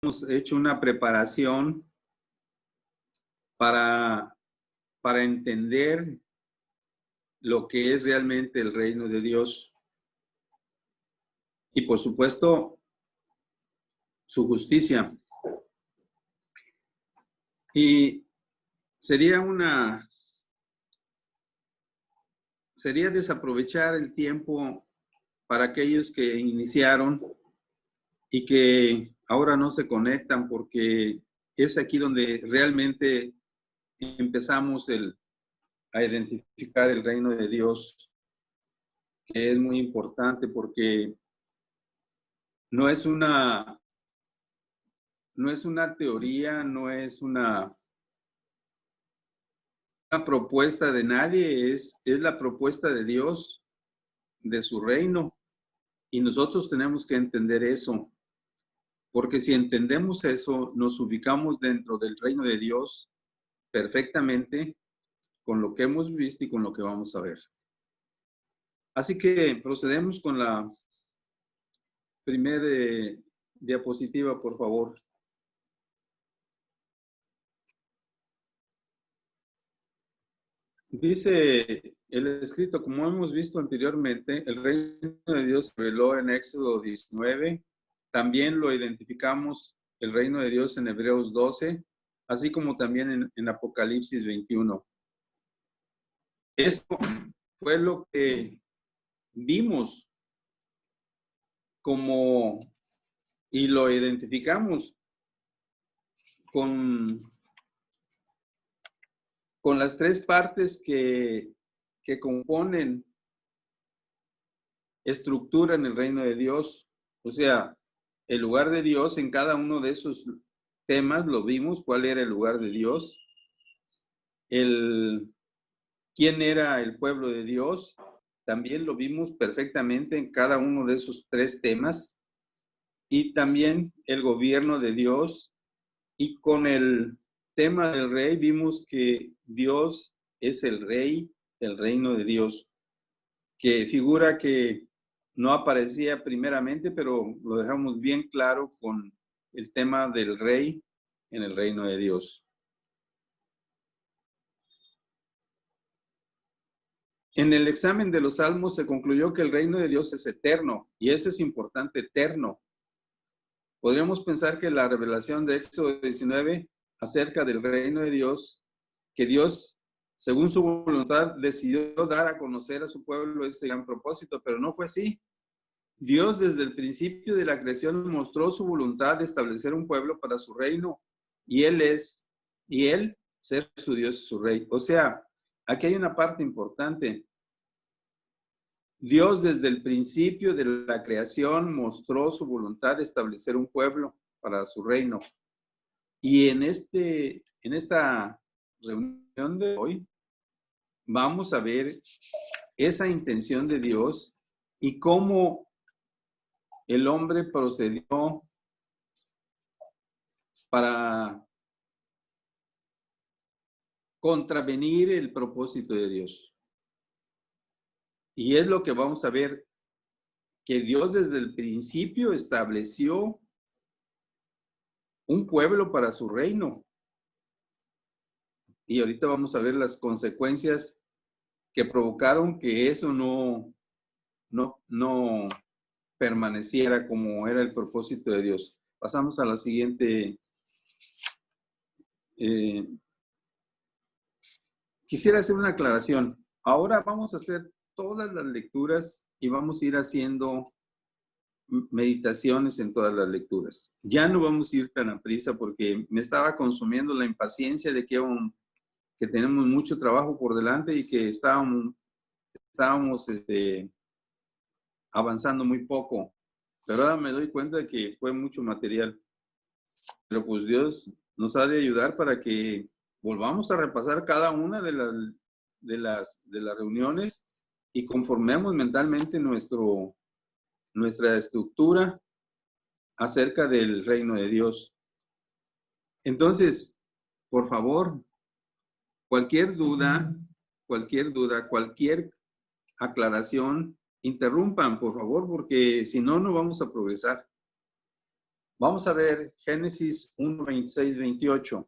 hemos hecho una preparación para entender lo que es realmente el reino de Dios y, por supuesto, su justicia. Y sería desaprovechar el tiempo para aquellos que iniciaron y que ahora no se conectan, porque es aquí donde realmente empezamos a identificar el reino de Dios, que es muy importante porque no es una teoría, no es una propuesta de nadie, es la propuesta de Dios, de su reino. Y nosotros tenemos que entender eso, porque si entendemos eso, nos ubicamos dentro del reino de Dios perfectamente con lo que hemos visto y con lo que vamos a ver. Así que procedemos con la primera diapositiva, por favor. Dice el escrito, como hemos visto anteriormente, el reino de Dios se reveló en Éxodo 19. También lo identificamos, el reino de Dios, en Hebreos 12, así como también en Apocalipsis 21. Esto fue lo que vimos y lo identificamos con las tres partes que componen estructura en el reino de Dios. O sea, el lugar de Dios en cada uno de esos temas lo vimos, cuál era el lugar de Dios, quién era el pueblo de Dios, también lo vimos perfectamente en cada uno de esos tres temas, y también el gobierno de Dios. Y con el tema del rey vimos que Dios es el rey del reino de Dios, que figura que no aparecía primeramente, pero lo dejamos bien claro con el tema del rey en el reino de Dios. En el examen de los Salmos se concluyó que el reino de Dios es eterno, y eso es importante, eterno. Podríamos pensar que la revelación de Éxodo 19 acerca del reino de Dios, que Dios, según su voluntad, decidió dar a conocer a su pueblo ese gran propósito, pero no fue así. Dios desde el principio de la creación mostró su voluntad de establecer un pueblo para su reino, y Él ser su Dios y su rey. O sea, aquí hay una parte importante. Dios desde el principio de la creación mostró su voluntad de establecer un pueblo para su reino. Y en esta reunión de hoy vamos a ver esa intención de Dios y cómo el hombre procedió para contravenir el propósito de Dios. Y es lo que vamos a ver, que Dios desde el principio estableció un pueblo para su reino. Y ahorita vamos a ver las consecuencias que provocaron que eso no permaneciera como era el propósito de Dios. Pasamos a la siguiente. Quisiera hacer una aclaración. Ahora vamos a hacer todas las lecturas y vamos a ir haciendo meditaciones en todas las lecturas. Ya no vamos a ir tan a prisa porque me estaba consumiendo la impaciencia de que tenemos mucho trabajo por delante y que estábamos avanzando muy poco. Pero ahora me doy cuenta de que fue mucho material. Pero pues Dios nos ha de ayudar para que volvamos a repasar cada una de las reuniones y conformemos mentalmente nuestra estructura acerca del reino de Dios. Entonces, por favor, cualquier duda, cualquier aclaración, interrumpan, por favor, porque si no, no vamos a progresar. Vamos a ver Génesis 1, 26, 28.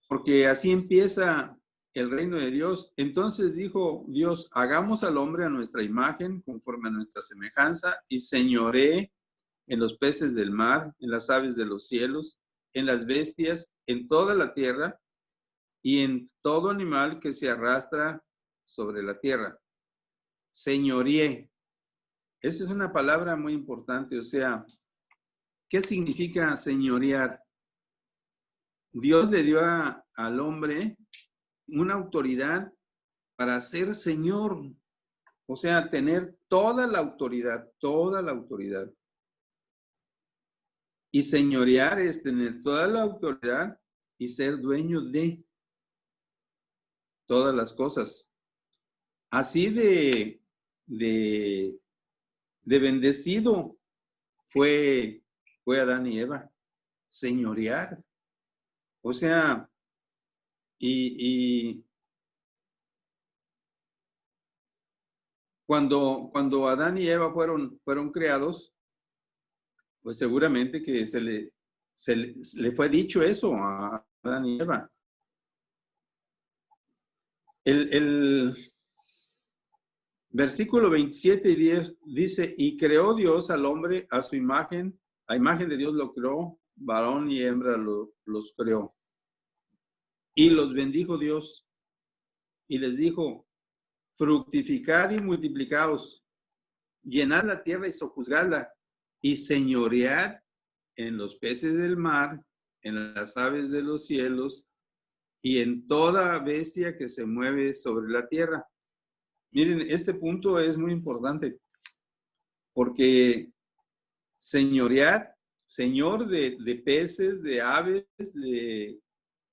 Porque así empieza el reino de Dios. Entonces dijo Dios, hagamos al hombre a nuestra imagen, conforme a nuestra semejanza, y señoree en los peces del mar, en las aves de los cielos, en las bestias, en toda la tierra, y en todo animal que se arrastra sobre la tierra. Señoree. Esa es una palabra muy importante. O sea, ¿qué significa señorear? Dios le dio al hombre una autoridad para ser señor. O sea, tener toda la autoridad, toda la autoridad. Y señorear es tener toda la autoridad y ser dueño de todas las cosas. Así de bendecido fue Adán y Eva. Señorear. O sea, y cuando Adán y Eva fueron creados, pues seguramente que se le fue dicho eso a Adán y Eva. El versículo 27 y 10 dice, y creó Dios al hombre a su imagen, a imagen de Dios lo creó, varón y hembra los creó. Y los bendijo Dios y les dijo, fructificad y multiplicaos, llenad la tierra y sojuzgadla, y señoread en los peces del mar, en las aves de los cielos, y en toda bestia que se mueve sobre la tierra. Miren, este punto es muy importante, porque señorear, señor de peces, de aves,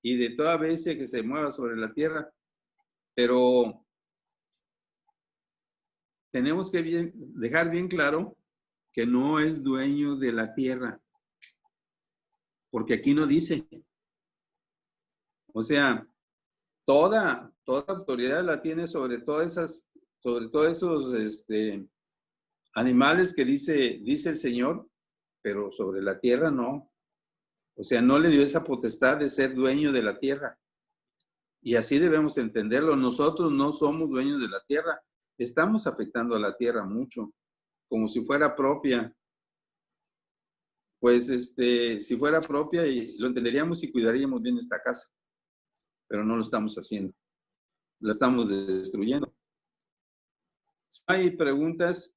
y de toda bestia que se mueva sobre la tierra, pero tenemos que dejar bien claro que no es dueño de la tierra, porque aquí no dice. O sea, toda autoridad la tiene sobre todos esos animales que dice el Señor, pero sobre la tierra no. O sea, no le dio esa potestad de ser dueño de la tierra. Y así debemos entenderlo. Nosotros no somos dueños de la tierra. Estamos afectando a la tierra mucho, como si fuera propia. Pues si fuera propia, y lo entenderíamos y cuidaríamos bien esta casa. Pero no lo estamos haciendo. La estamos destruyendo. Si hay preguntas,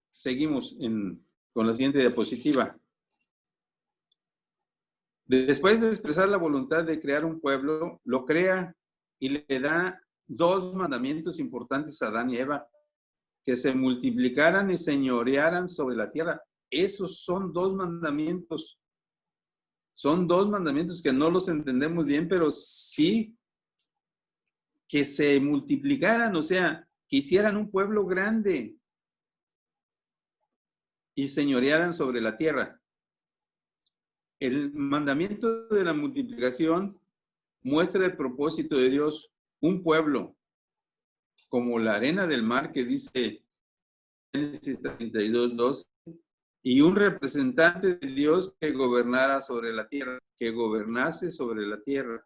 seguimos con la siguiente diapositiva. Después de expresar la voluntad de crear un pueblo, lo crea y le da dos mandamientos importantes a Adán y Eva, que se multiplicaran y señorearan sobre la tierra. Esos son dos mandamientos. Son dos mandamientos que no los entendemos bien, pero sí que se multiplicaran, o sea, que hicieran un pueblo grande y señorearan sobre la tierra. El mandamiento de la multiplicación muestra el propósito de Dios, un pueblo como la arena del mar que dice Génesis 32:2, y un representante de Dios que gobernara sobre la tierra, que gobernase sobre la tierra.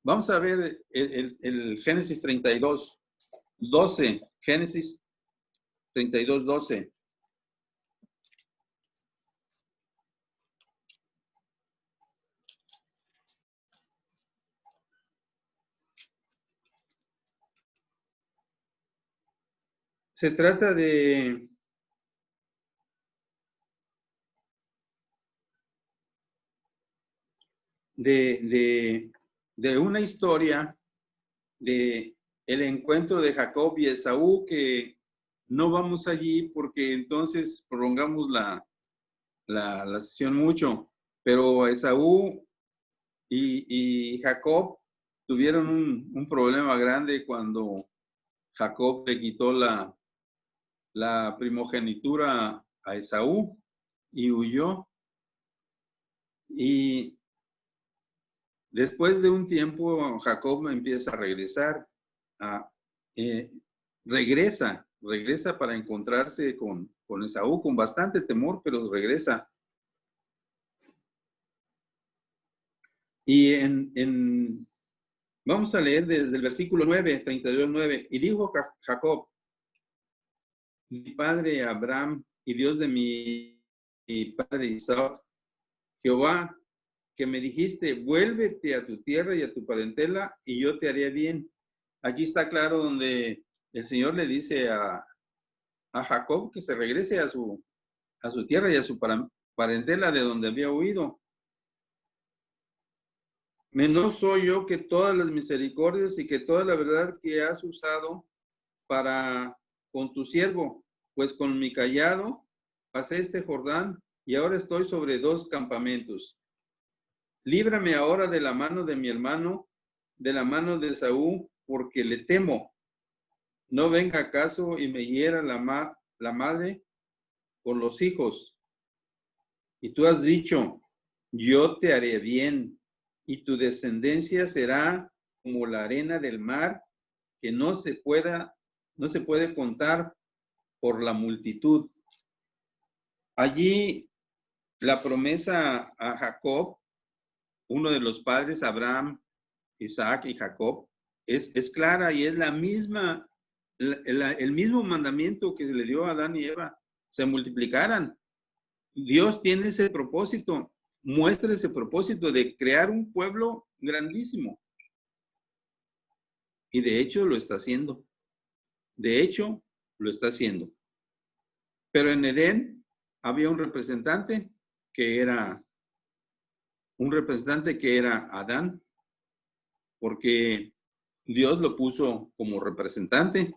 Vamos a ver el Génesis 32:12. Génesis 32:12. Se trata de una historia de el encuentro de Jacob y Esaú, que no vamos allí porque entonces prolongamos la sesión mucho, pero Esaú y Jacob tuvieron un problema grande cuando Jacob le quitó la primogenitura a Esaú y huyó. Y después de un tiempo, Jacob empieza a regresar, regresa regresa para encontrarse con Esaú, con bastante temor, pero regresa. Y vamos a leer desde el versículo 9, 32:9. Y dijo Jacob, mi padre Abraham y Dios de mi padre Isaac, Jehová, que me dijiste, vuélvete a tu tierra y a tu parentela, y yo te haré bien. Aquí está claro donde el Señor le dice a Jacob que se regrese a su tierra y a su parentela de donde había huido. Menor soy yo que todas las misericordias y que toda la verdad que has usado para con tu siervo, pues con mi cayado pasé este Jordán y ahora estoy sobre 2 campamentos. Líbrame ahora de la mano de mi hermano, de la mano de Esaú, porque le temo. No venga acaso y me hiera la madre con los hijos. Y tú has dicho, yo te haré bien, y tu descendencia será como la arena del mar, que no se puede contar por la multitud. Allí la promesa a Jacob, uno de los padres, Abraham, Isaac y Jacob, es clara y es la misma, el mismo mandamiento que se le dio a Adán y Eva, se multiplicaran. Dios tiene ese propósito, muestra ese propósito de crear un pueblo grandísimo. Y de hecho lo está haciendo. De hecho, lo está haciendo. Pero en Edén había un representante que era Adán, porque Dios lo puso como representante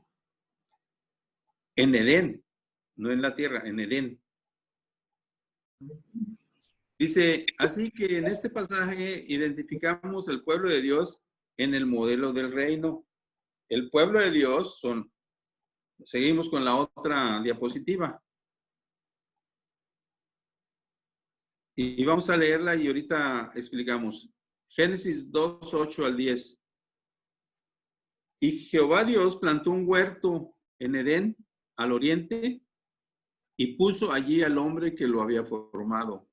en Edén, no en la tierra, en Edén. Dice, así que en este pasaje identificamos el pueblo de Dios en el modelo del reino. El pueblo de Dios seguimos con la otra diapositiva. Y vamos a leerla y ahorita explicamos. Génesis 2, 8 al 10. Y Jehová Dios plantó un huerto en Edén, al oriente, y puso allí al hombre que lo había formado.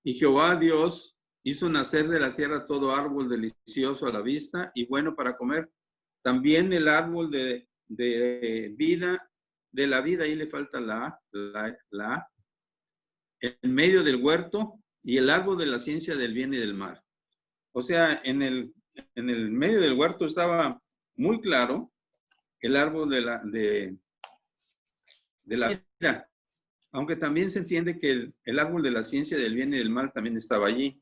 Y Jehová Dios hizo nacer de la tierra todo árbol delicioso a la vista y bueno para comer. También el árbol de vida, de la vida, ahí le falta la en medio del huerto, y el árbol de la ciencia del bien y del mal. O sea, en el medio del huerto estaba muy claro el árbol de la vida, aunque también se entiende que el árbol de la ciencia del bien y del mal también estaba allí.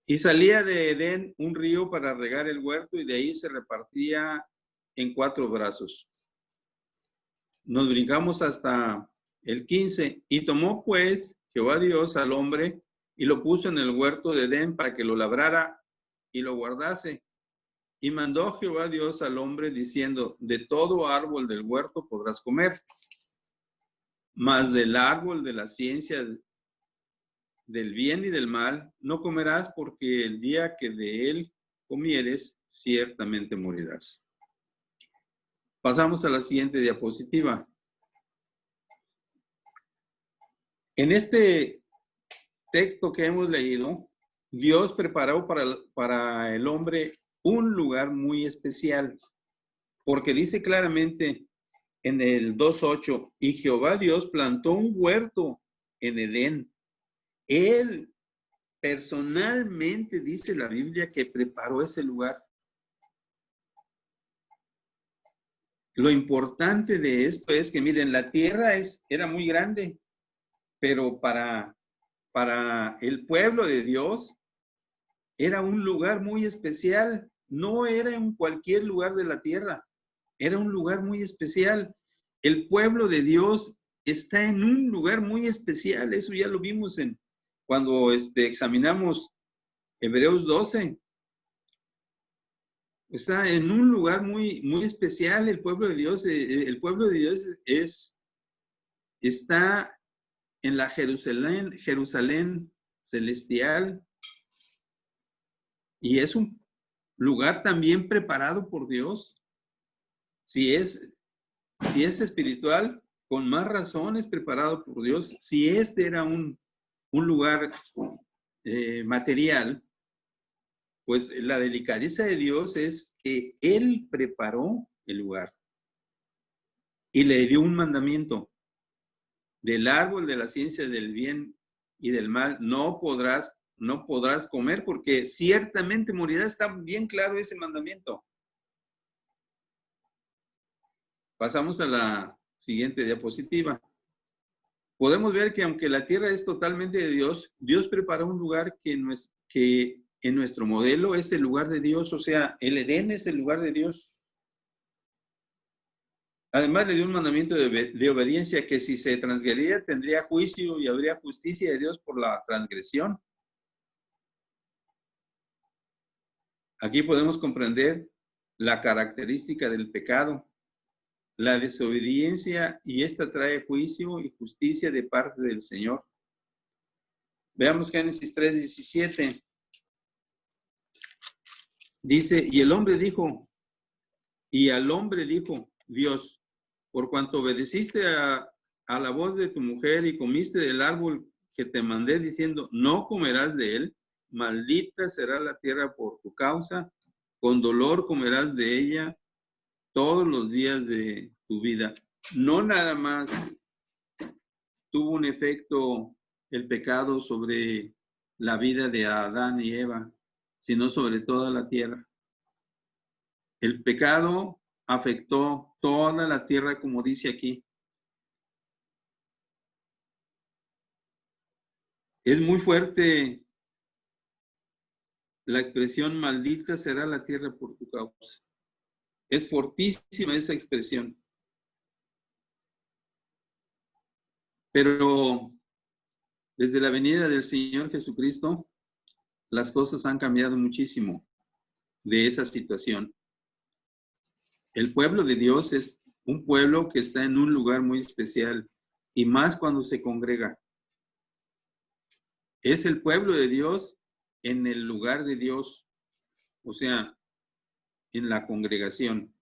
Y salía de Edén un río para regar el huerto y de ahí se repartía en 4 brazos. Nos brincamos hasta el 15. Y tomó pues Jehová Dios al hombre y lo puso en el huerto de Edén para que lo labrara y lo guardase. Y mandó Jehová Dios al hombre diciendo, de todo árbol del huerto podrás comer, mas del árbol de la ciencia del bien y del mal no comerás, porque el día que de él comieres, ciertamente morirás. Pasamos a la siguiente diapositiva. En este texto que hemos leído, Dios preparó para el hombre un lugar muy especial, porque dice claramente en el 2:8, y Jehová Dios plantó un huerto en Edén. Él personalmente, dice la Biblia, que preparó ese lugar. Lo importante de esto es que, miren, la tierra era muy grande, pero para el pueblo de Dios era un lugar muy especial. No era en cualquier lugar de la tierra, era un lugar muy especial. El pueblo de Dios está en un lugar muy especial. Eso ya lo vimos cuando examinamos Hebreos 12. Está en un lugar muy, muy especial el pueblo de Dios. El pueblo de Dios está en la Jerusalén celestial, y es un lugar también preparado por Dios. Si es Si es espiritual, con más razón es preparado por Dios. Si este era un lugar material, pues la delicadeza de Dios es que Él preparó el lugar y le dio un mandamiento. Del árbol de la ciencia del bien y del mal no podrás comer, porque ciertamente morirás. Está bien claro ese mandamiento. Pasamos a la siguiente diapositiva. Podemos ver que aunque la tierra es totalmente de Dios, Dios preparó un lugar que en nuestro modelo es el lugar de Dios, o sea, el Edén es el lugar de Dios. Además le dio un mandamiento de obediencia que si se transgredía tendría juicio y habría justicia de Dios por la transgresión. Aquí podemos comprender la característica del pecado, la desobediencia, y esta trae juicio y justicia de parte del Señor. Veamos Génesis 3:17. Dice, y al hombre dijo Dios, por cuanto obedeciste a la voz de tu mujer y comiste del árbol que te mandé diciendo, no comerás de él, maldita será la tierra por tu causa, con dolor comerás de ella todos los días de tu vida. No nada más tuvo un efecto el pecado sobre la vida de Adán y Eva, sino sobre toda la tierra. El pecado afectó toda la tierra, como dice aquí. Es muy fuerte la expresión maldita será la tierra por tu causa. Es fortísima esa expresión. Pero desde la venida del Señor Jesucristo, las cosas han cambiado muchísimo de esa situación. El pueblo de Dios es un pueblo que está en un lugar muy especial, y más cuando se congrega. Es el pueblo de Dios en el lugar de Dios, o sea, en la congregación.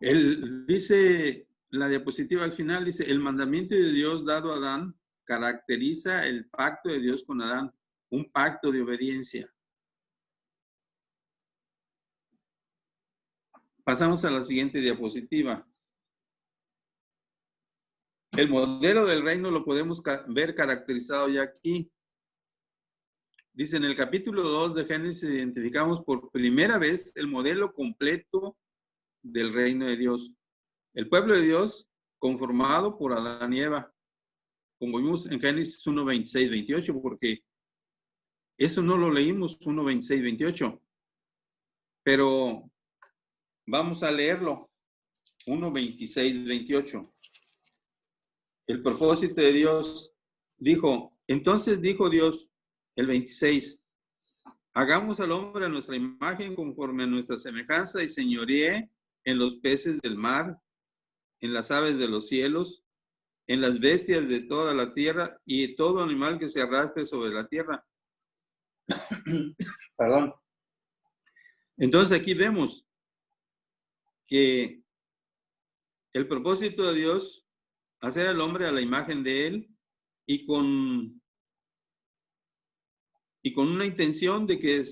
Dice la diapositiva al final, dice, el mandamiento de Dios dado a Adán caracteriza el pacto de Dios con Adán, un pacto de obediencia. Pasamos a la siguiente diapositiva. El modelo del reino lo podemos ver caracterizado ya aquí. Dice, en el capítulo 2 de Génesis identificamos por primera vez el modelo completo del reino de Dios. El pueblo de Dios conformado por Adán y Eva, como vimos en Génesis 1, 26, 28, porque eso no lo leímos 1, 26, 28, pero vamos a leerlo. 1, 26, 28. El propósito de Dios entonces dijo Dios, el 26, hagamos al hombre a nuestra imagen conforme a nuestra semejanza y señoree en los peces del mar, en las aves de los cielos, en las bestias de toda la tierra y todo animal que se arrastre sobre la tierra. Perdón. Entonces aquí vemos que el propósito de Dios, hacer al hombre a la imagen de él y con una intención de que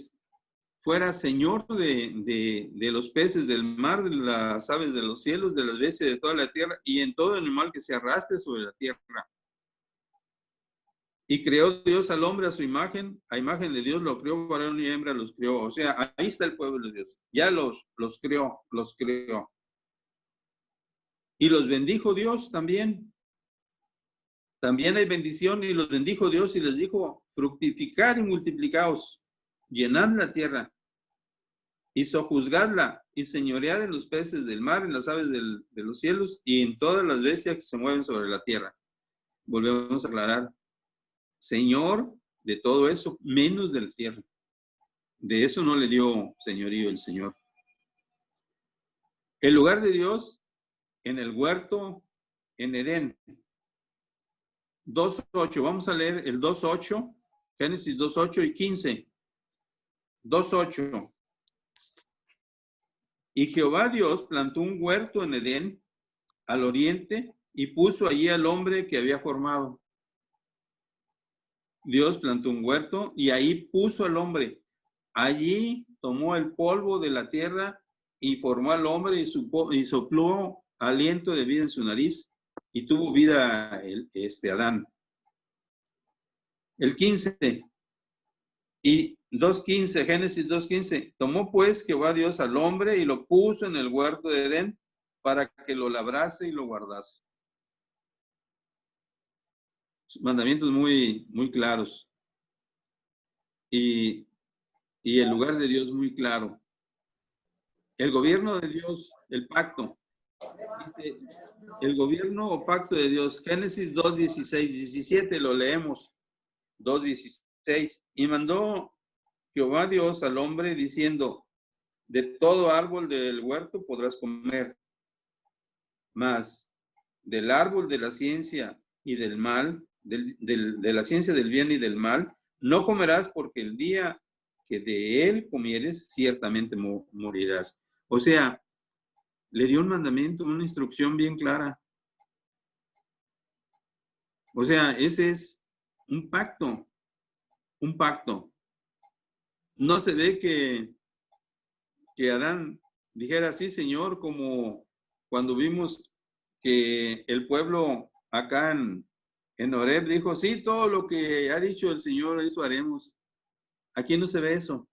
fuera señor de los peces del mar, de las aves de los cielos, de las bestias de toda la tierra y en todo animal que se arrastre sobre la tierra. Y creó Dios al hombre a su imagen, a imagen de Dios lo creó, varón y hembra los creó. O sea, ahí está el pueblo de Dios. Ya los creó. Y los bendijo Dios también. También hay bendición y los bendijo Dios y les dijo, fructificad y multiplicaos, llenad la tierra y sojuzgadla y señoread en los peces del mar, en las aves de los cielos y en todas las bestias que se mueven sobre la tierra. Volvemos a aclarar. Señor de todo eso, menos de la tierra. De eso no le dio señorío el Señor. El lugar de Dios en el huerto en Edén. 2:8. Vamos a leer el 2:8, Génesis 2:8 y 15. 2:8. Y Jehová Dios plantó un huerto en Edén, al oriente, y puso allí al hombre que había formado. Dios plantó un huerto y ahí puso al hombre. Allí tomó el polvo de la tierra y formó al hombre y sopló aliento de vida en su nariz y tuvo vida Adán. El 15 y 2.15, Génesis 2.15. Tomó pues Jehová Dios al hombre y lo puso en el huerto de Edén para que lo labrase y lo guardase. Mandamientos muy, muy claros. Y el lugar de Dios muy claro. El gobierno de Dios, el pacto. Dice, el gobierno o pacto de Dios. Génesis 2.16, 17, lo leemos. 2.16. Y mandó Jehová Dios al hombre diciendo, de todo árbol del huerto podrás comer, mas del árbol de la ciencia y del mal, de la ciencia del bien y del mal, no comerás porque el día que de él comieres, ciertamente morirás. O sea, le dio un mandamiento, una instrucción bien clara. O sea, ese es un pacto, un pacto. No se ve que Adán dijera, sí, Señor, como cuando vimos que el pueblo acá en Horeb dijo, sí, todo lo que ha dicho el Señor, eso haremos. Aquí no se ve eso,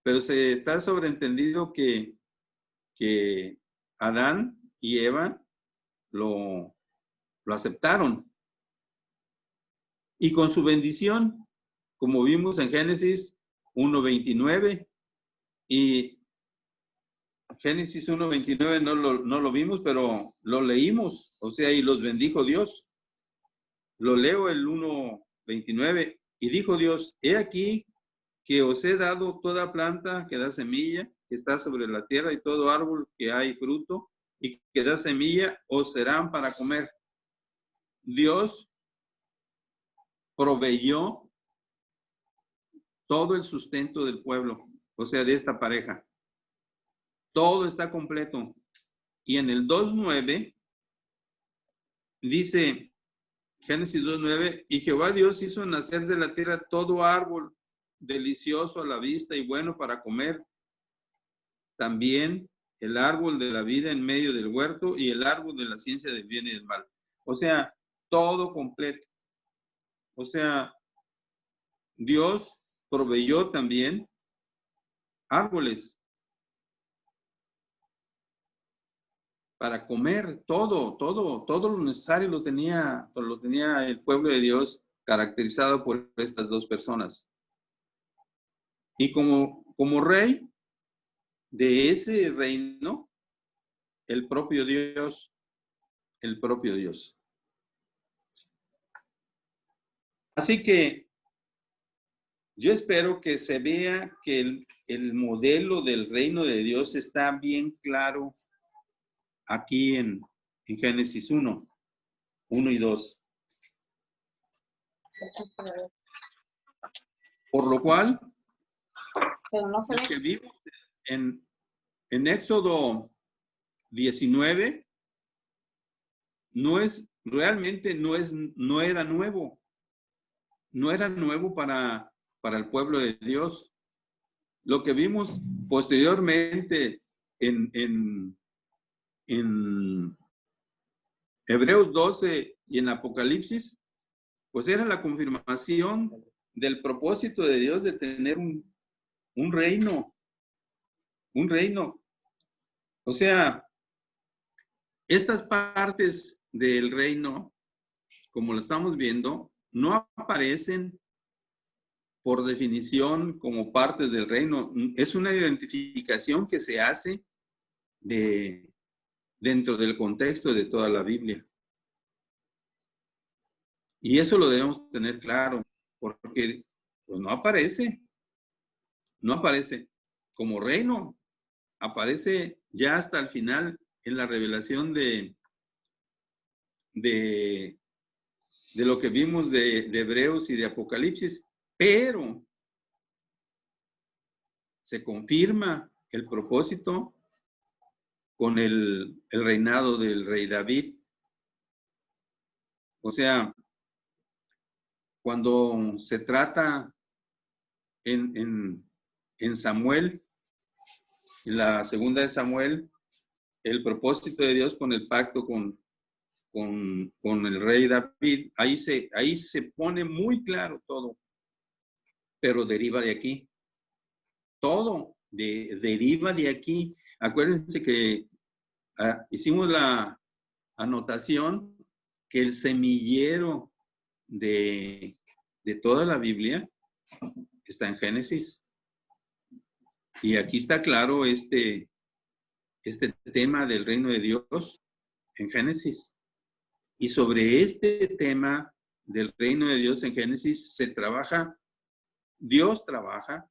pero se está sobreentendido que Adán y Eva lo aceptaron. Y con su bendición, como vimos en Génesis 1.29, y Génesis 1.29 no lo vimos, pero lo leímos, o sea, y los bendijo Dios. Lo leo el 1.29, y dijo Dios, he aquí que os he dado toda planta que da semilla, que está sobre la tierra, y todo árbol que hay fruto, y que da semilla, os serán para comer. Dios proveyó todo el sustento del pueblo, o sea, de esta pareja. Todo está completo. Y en el 2.9 dice, Génesis 2.9, y Jehová Dios hizo nacer de la tierra todo árbol delicioso a la vista y bueno para comer. También el árbol de la vida en medio del huerto y el árbol de la ciencia del bien y del mal. O sea, todo completo. O sea, Dios proveyó también árboles para comer, todo lo necesario lo tenía el pueblo de Dios, caracterizado por estas dos personas. Y como rey de ese reino, el propio Dios. Así que yo espero que se vea que el modelo del reino de Dios está bien claro aquí en Génesis 1 y 2. Por lo cual, pero no se lo que vimos en Éxodo 19 realmente no era nuevo. No era nuevo para el pueblo de Dios. Lo que vimos posteriormente en Hebreos 12 y en Apocalipsis, pues era la confirmación del propósito de Dios de tener un reino. Un reino. O sea, estas partes del reino, como lo estamos viendo, no aparecen por definición como partes del reino. Es una identificación que se hace dentro del contexto de toda la Biblia. Y eso lo debemos tener claro, porque pues, no aparece como reino, aparece ya hasta el final en la revelación de lo que vimos de Hebreos y de Apocalipsis, pero se confirma el propósito con el reinado del rey David. O sea, cuando se trata en Samuel, en la segunda de Samuel, el propósito de Dios con el pacto con el rey David, ahí se pone muy claro todo, pero deriva de aquí. Todo deriva de aquí. Acuérdense que hicimos la anotación que el semillero de toda la Biblia está en Génesis. Y aquí está claro este tema del reino de Dios en Génesis. Y sobre este tema del reino de Dios en Génesis Dios trabaja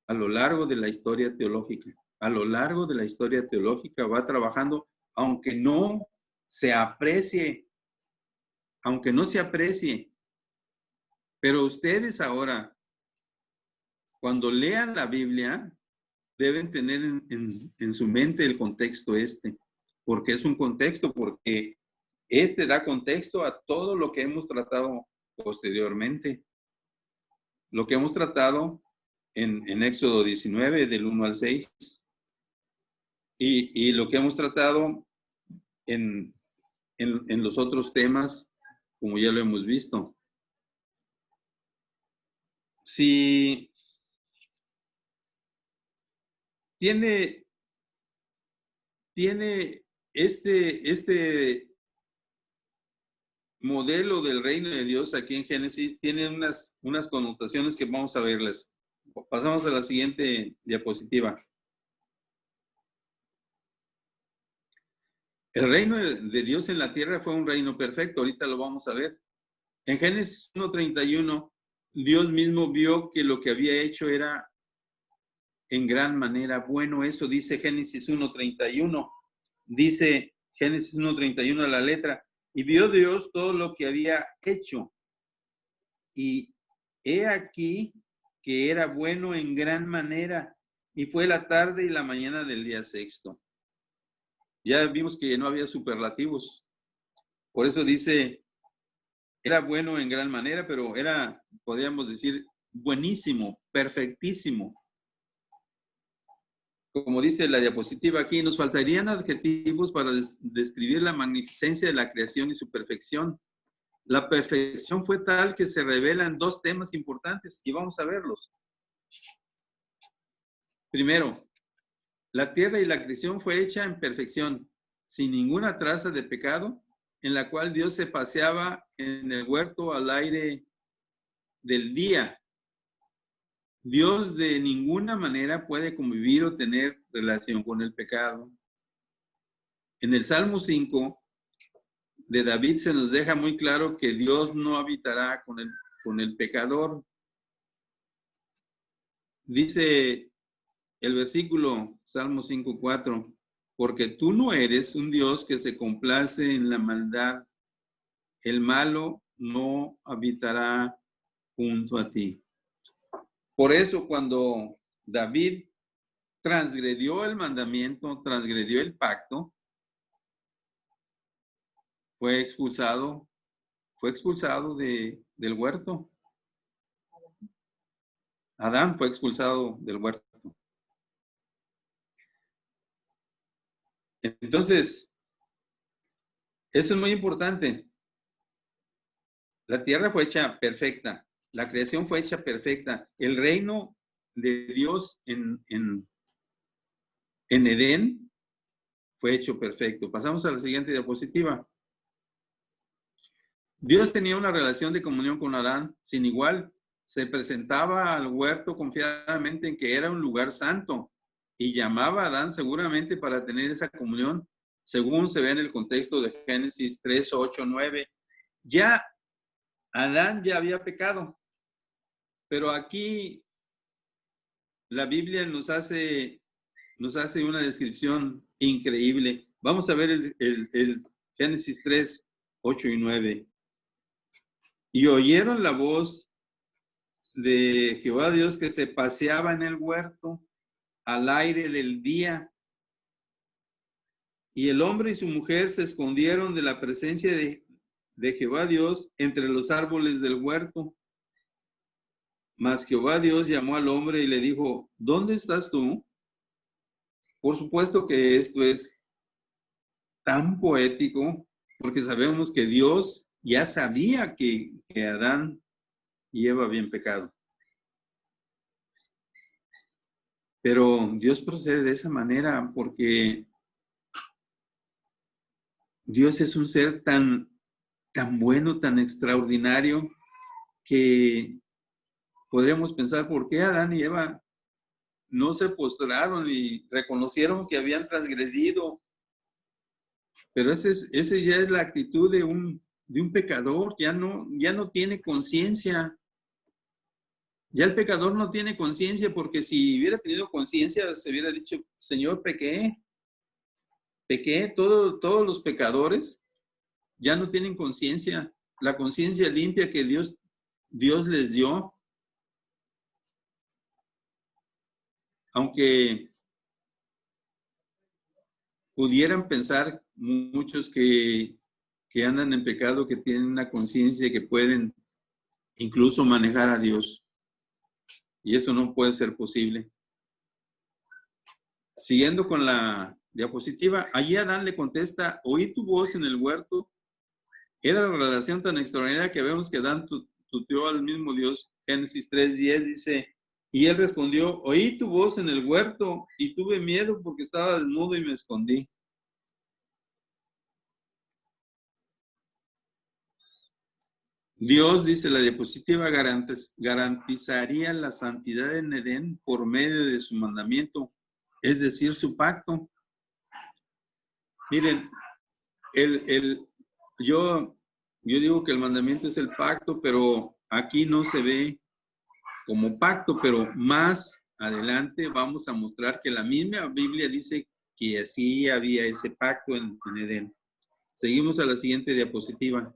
a lo largo de la historia teológica. A lo largo de la historia teológica va trabajando, aunque no se aprecie. Pero ustedes ahora, cuando lean la Biblia, deben tener en su mente el contexto porque es un contexto, porque da contexto a todo lo que hemos tratado posteriormente. Lo que hemos tratado en Éxodo 19, del 1 al 6, y lo que hemos tratado en los otros temas, como ya lo hemos visto. Si tiene este modelo del reino de Dios aquí en Génesis, tiene unas connotaciones que vamos a verlas. Pasamos a la siguiente diapositiva. El reino de Dios en la tierra fue un reino perfecto. Ahorita lo vamos a ver. En Génesis 1:31, Dios mismo vio que lo que había hecho era en gran manera bueno. Eso dice Génesis 1:31. Dice Génesis 1:31 a la letra. Y vio Dios todo lo que había hecho. Y he aquí que era bueno en gran manera. Y fue la tarde y la mañana del día sexto. Ya vimos que no había superlativos. Por eso dice, era bueno en gran manera, pero era, podríamos decir, buenísimo, perfectísimo. Como dice la diapositiva aquí, nos faltarían adjetivos para describir la magnificencia de la creación y su perfección. La perfección fue tal que se revelan dos temas importantes y vamos a verlos. Primero, la tierra y la creación fue hecha en perfección, sin ninguna traza de pecado, en la cual Dios se paseaba en el huerto al aire del día. Dios de ninguna manera puede convivir o tener relación con el pecado. En el Salmo 5 de David se nos deja muy claro que Dios no habitará con el pecador. Dice el versículo Salmo 5:4, porque tú no eres un Dios que se complace en la maldad, el malo no habitará junto a ti. Por eso cuando David transgredió el mandamiento, transgredió el pacto, fue expulsado del huerto. Adán fue expulsado del huerto. Entonces, eso es muy importante. La tierra fue hecha perfecta. La creación fue hecha perfecta. El reino de Dios en Edén fue hecho perfecto. Pasamos a la siguiente diapositiva. Dios tenía una relación de comunión con Adán sin igual. Se presentaba al huerto confiadamente en que era un lugar santo y llamaba a Adán seguramente para tener esa comunión, según se ve en el contexto de Génesis 3, 8, 9. Ya Adán ya había pecado, pero aquí la Biblia nos hace una descripción increíble. Vamos a ver el Génesis 3, 8 y 9. Y oyeron la voz de Jehová Dios que se paseaba en el huerto al aire del día. Y el hombre y su mujer se escondieron de la presencia de Jehová Dios entre los árboles del huerto. Mas Jehová Dios llamó al hombre y le dijo, ¿dónde estás tú? Por supuesto que esto es tan poético, porque sabemos que Dios ya sabía que Adán y Eva habían pecado. Pero Dios procede de esa manera porque Dios es un ser tan bueno, tan extraordinario, que podríamos pensar, ¿por qué Adán y Eva no se postraron y reconocieron que habían transgredido? Pero esa ya es la actitud de un pecador, ya no tiene conciencia. Ya el pecador no tiene conciencia, porque si hubiera tenido conciencia, se hubiera dicho, Señor, pequé. Todos los pecadores ya no tienen conciencia. La conciencia limpia que Dios les dio. Aunque pudieran pensar muchos que andan en pecado, que tienen una conciencia, que pueden incluso manejar a Dios. Y eso no puede ser posible. Siguiendo con la diapositiva, allí Adán le contesta, oí tu voz en el huerto. Era la relación tan extraordinaria que vemos que Adán tuteó al mismo Dios. Génesis 3:10 dice, y él respondió, oí tu voz en el huerto y tuve miedo porque estaba desnudo y me escondí. Dios, dice la diapositiva, garantizaría la santidad en Edén por medio de su mandamiento, es decir, su pacto. Miren, yo digo que el mandamiento es el pacto, pero aquí no se ve como pacto, pero más adelante vamos a mostrar que la misma Biblia dice que así había ese pacto en Edén. Seguimos a la siguiente diapositiva.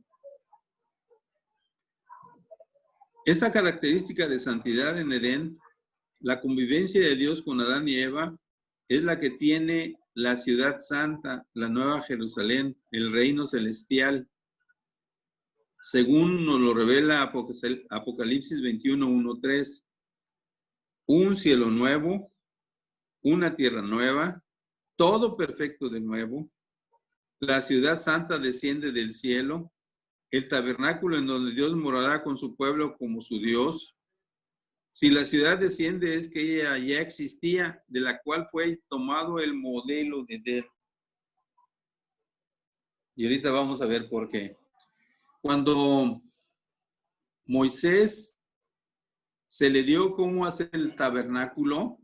Esta característica de santidad en Edén, la convivencia de Dios con Adán y Eva, es la que tiene la ciudad santa, la nueva Jerusalén, el reino celestial, según nos lo revela Apocalipsis 21:1-3. Un cielo nuevo, una tierra nueva, todo perfecto de nuevo. La ciudad santa desciende del cielo, el tabernáculo en donde Dios morará con su pueblo como su Dios. Si la ciudad desciende, es que ella ya existía, de la cual fue tomado el modelo de Edén. Y ahorita vamos a ver por qué. Cuando Moisés se le dio cómo hacer el tabernáculo,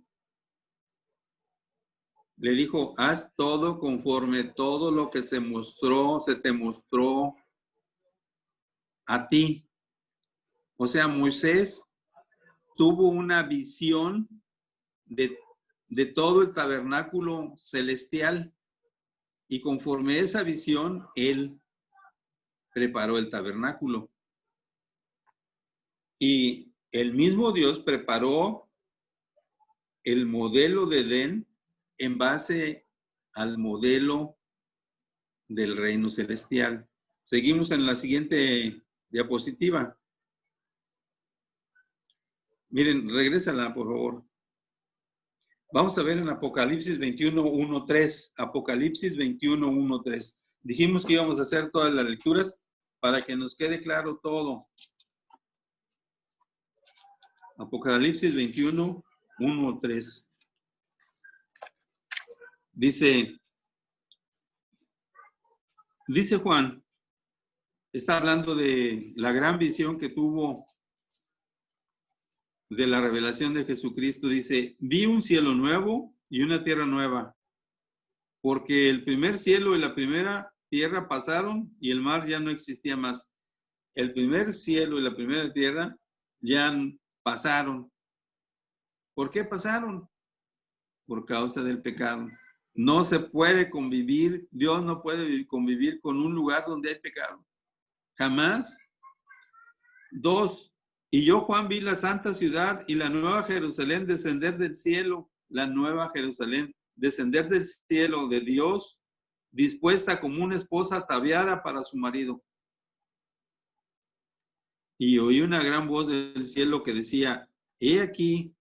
le dijo, haz todo conforme todo lo que se te mostró a ti. O sea, Moisés tuvo una visión de todo el tabernáculo celestial, y conforme a esa visión, él preparó el tabernáculo. Y el mismo Dios preparó el modelo de Edén en base al modelo del reino celestial. Seguimos en la siguiente diapositiva. Miren, regrésala, por favor. Vamos a ver en Apocalipsis 21:1-3. Apocalipsis 21:1-3. Dijimos que íbamos a hacer todas las lecturas para que nos quede claro todo. Apocalipsis 21:1-3. Dice Juan, está hablando de la gran visión que tuvo de la revelación de Jesucristo. Dice, vi un cielo nuevo y una tierra nueva, porque el primer cielo y la primera tierra pasaron y el mar ya no existía más. El primer cielo y la primera tierra ya pasaron. ¿Por qué pasaron? Por causa del pecado. No se puede convivir, Dios no puede convivir con un lugar donde hay pecado. Jamás. 2. Y yo, Juan, vi la santa ciudad y la nueva Jerusalén descender del cielo, la nueva Jerusalén descender del cielo de Dios, dispuesta como una esposa ataviada para su marido. Y oí una gran voz del cielo que decía, he aquí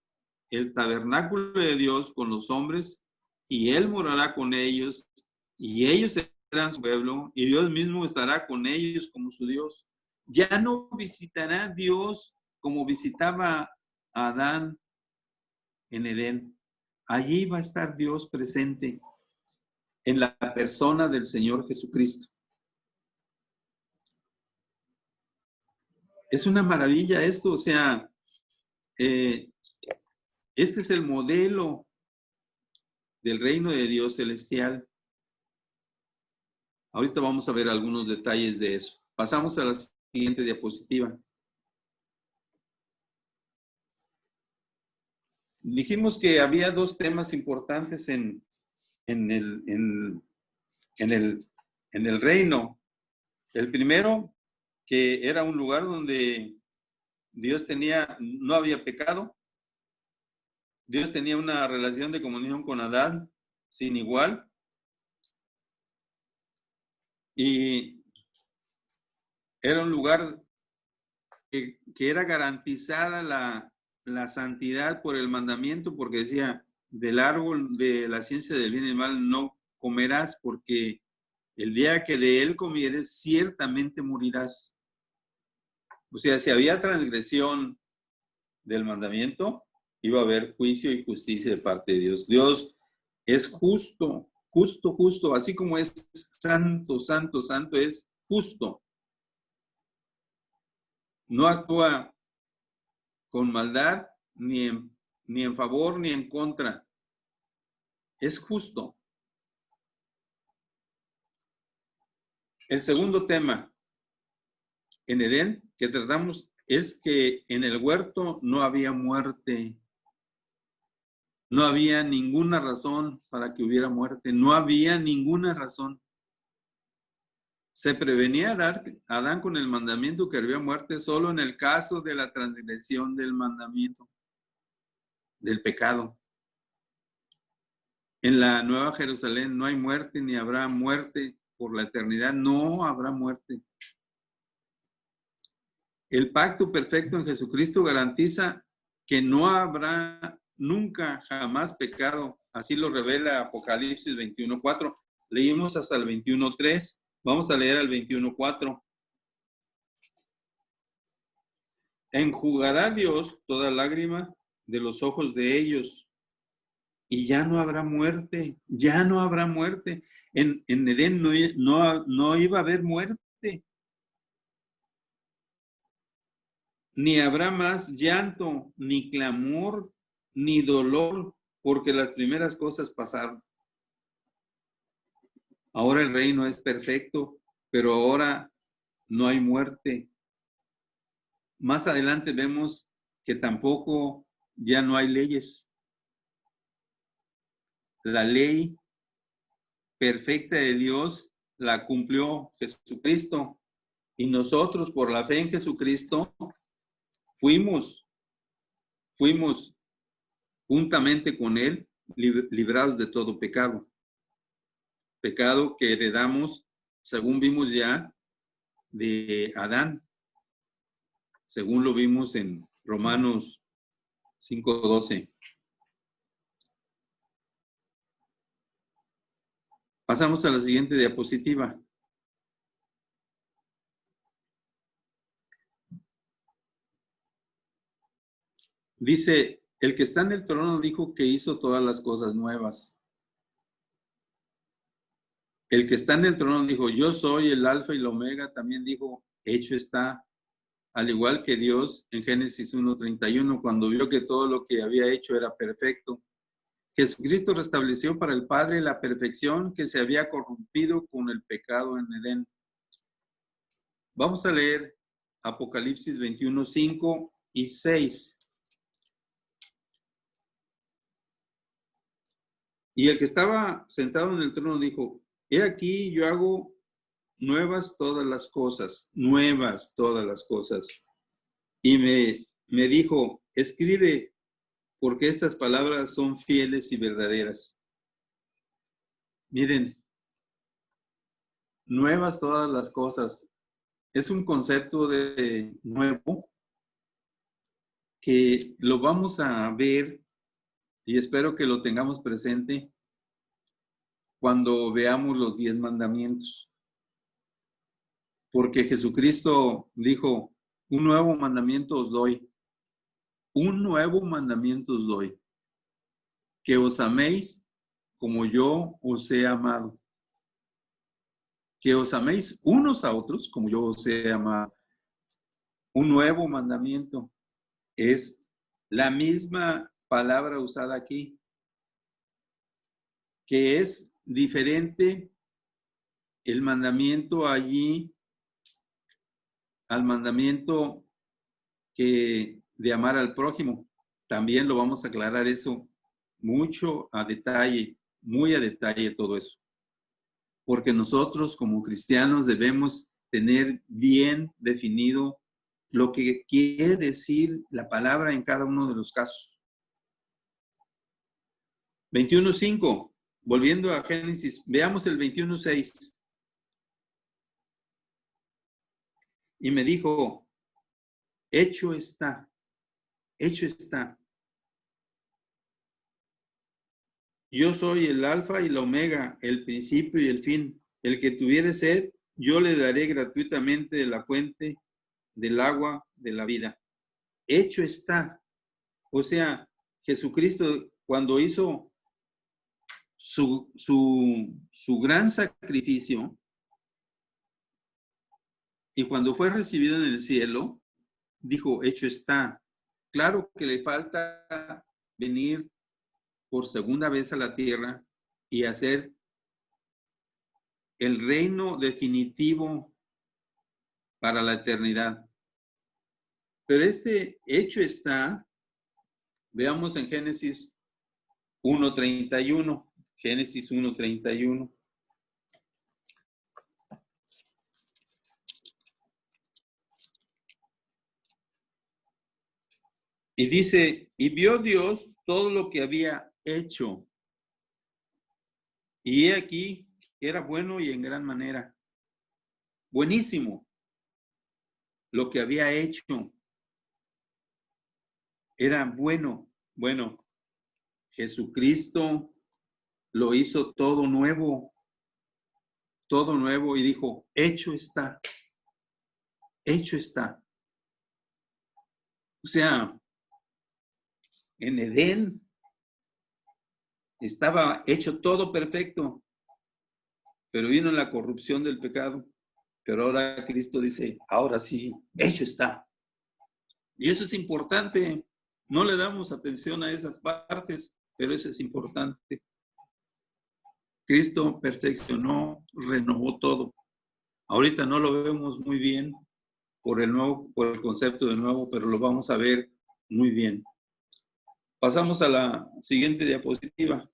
el tabernáculo de Dios con los hombres, y Él morará con ellos, y ellos serán su pueblo, y Dios mismo estará con ellos como su Dios. Ya no visitará Dios como visitaba a Adán en Edén. Allí va a estar Dios presente en la persona del Señor Jesucristo. Es una maravilla esto, o sea, este es el modelo del reino de Dios celestial. Ahorita vamos a ver algunos detalles de eso. Pasamos a la siguiente diapositiva. Dijimos que había dos temas importantes en el reino. El primero, que era un lugar donde Dios no había pecado. Dios tenía una relación de comunión con Adán sin igual. Y era un lugar que era garantizada la santidad por el mandamiento, porque decía, del árbol de la ciencia del bien y del mal no comerás, porque el día que de él comieres, ciertamente morirás. O sea, si había transgresión del mandamiento, iba a haber juicio y justicia de parte de Dios. Dios es justo, justo, justo, así como es santo, santo, santo, es justo. No actúa con maldad, ni en favor, ni en contra. Es justo. El segundo tema en Edén que tratamos es que en el huerto no había muerte. No había ninguna razón para que hubiera muerte. No había ninguna razón. Se prevenía a Adán con el mandamiento que había muerte solo en el caso de la transgresión del mandamiento, del pecado. En la Nueva Jerusalén no hay muerte, ni habrá muerte por la eternidad. No habrá muerte. El pacto perfecto en Jesucristo garantiza que no habrá nunca, jamás pecado. Así lo revela Apocalipsis 21:4. Leímos hasta el 21:3. Vamos a leer el 21:4. Enjugará Dios toda lágrima de los ojos de ellos, y ya no habrá muerte, ya no habrá muerte. En Edén no iba a haber muerte. Ni habrá más llanto, ni clamor, ni dolor, porque las primeras cosas pasaron. Ahora el reino es perfecto, pero ahora no hay muerte. Más adelante vemos que tampoco ya no hay leyes. La ley perfecta de Dios la cumplió Jesucristo, y nosotros por la fe en Jesucristo fuimos juntamente con Él librados de todo pecado. Pecado que heredamos, según vimos ya, de Adán, según lo vimos en Romanos 5:12. Pasamos a la siguiente diapositiva. Dice, el que está en el trono dijo que hizo todas las cosas nuevas. El que está en el trono dijo, yo soy el alfa y la omega. También dijo, hecho está. Al igual que Dios en Génesis 1:31, cuando vio que todo lo que había hecho era perfecto. Jesucristo restableció para el Padre la perfección que se había corrompido con el pecado en Edén. Vamos a leer Apocalipsis 21:5 y 6. Y el que estaba sentado en el trono dijo, he aquí yo hago nuevas todas las cosas, nuevas todas las cosas. Y me dijo, escribe, porque estas palabras son fieles y verdaderas. Miren, nuevas todas las cosas. Es un concepto de nuevo que lo vamos a ver y espero que lo tengamos presente cuando veamos los 10 mandamientos. Porque Jesucristo dijo, un nuevo mandamiento os doy. Un nuevo mandamiento os doy. Que os améis como yo os he amado. Que os améis unos a otros como yo os he amado. Un nuevo mandamiento es la misma palabra usada aquí, que es diferente el mandamiento allí al mandamiento que de amar al prójimo. También lo vamos a aclarar eso mucho a detalle, muy a detalle todo eso. Porque nosotros como cristianos debemos tener bien definido lo que quiere decir la palabra en cada uno de los casos. 21.5, volviendo a Génesis, veamos el 21.6. Y me dijo, hecho está, hecho está. Yo soy el alfa y la omega, el principio y el fin. El que tuviere sed, yo le daré gratuitamente de la fuente del agua de la vida. Hecho está. O sea, Jesucristo cuando hizo su gran sacrificio y cuando fue recibido en el cielo, dijo, hecho está. Claro que le falta venir por segunda vez a la tierra y hacer el reino definitivo para la eternidad. Pero este hecho está, veamos en Génesis 1:31. Génesis 1:31. Y dice, y vio Dios todo lo que había hecho. Y he aquí que era bueno y en gran manera. Buenísimo. Lo que había hecho era bueno. Bueno, Jesucristo lo hizo todo nuevo y dijo, hecho está, hecho está. O sea, en Edén estaba hecho todo perfecto, pero vino la corrupción del pecado. Pero ahora Cristo dice, ahora sí, hecho está. Y eso es importante. No le damos atención a esas partes, pero eso es importante. Cristo perfeccionó, renovó todo. Ahorita no lo vemos muy bien por el concepto de nuevo, pero lo vamos a ver muy bien. Pasamos a la siguiente diapositiva.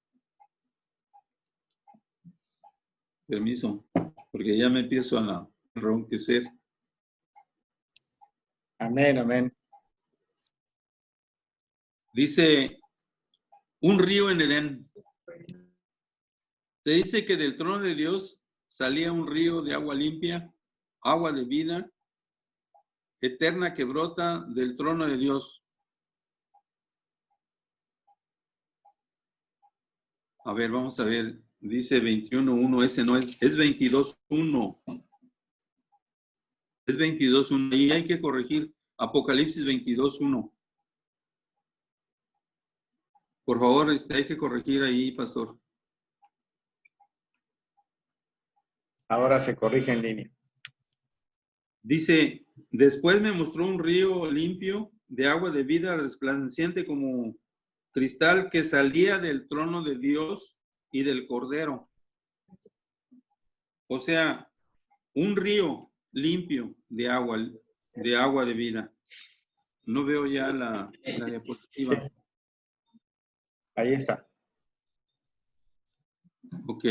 Permiso, porque ya me empiezo a enronquecer. Amén, amén. Dice, un río en Edén. Se dice que del trono de Dios salía un río de agua limpia, agua de vida, eterna que brota del trono de Dios. A ver, vamos a ver. Dice 21.1, ese no es 22.1. Es 22.1 y hay que corregir. Apocalipsis 22.1. Por favor, hay que corregir ahí, pastor. Ahora se corrige en línea. Dice, después me mostró un río limpio de agua de vida resplandeciente como cristal que salía del trono de Dios y del Cordero. O sea, un río limpio de agua de vida. No veo ya la diapositiva. Sí. Ahí está. Ok.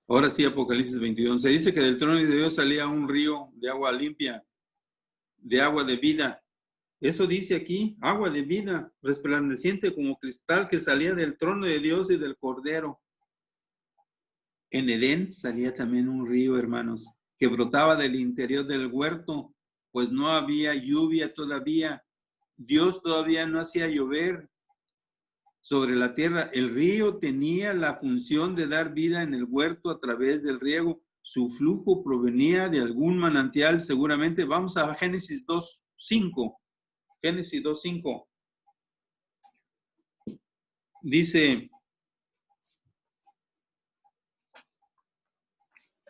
Ahora sí, Apocalipsis 22. Se dice que del trono de Dios salía un río de agua limpia, de agua de vida. Eso dice aquí, agua de vida, resplandeciente como cristal que salía del trono de Dios y del Cordero. En Edén salía también un río, hermanos, que brotaba del interior del huerto, pues no había lluvia todavía. Dios todavía no hacía llover sobre la tierra. El río tenía la función de dar vida en el huerto a través del riego. Su flujo provenía de algún manantial, seguramente. Vamos a Génesis 2:5. Génesis 2:5. Dice,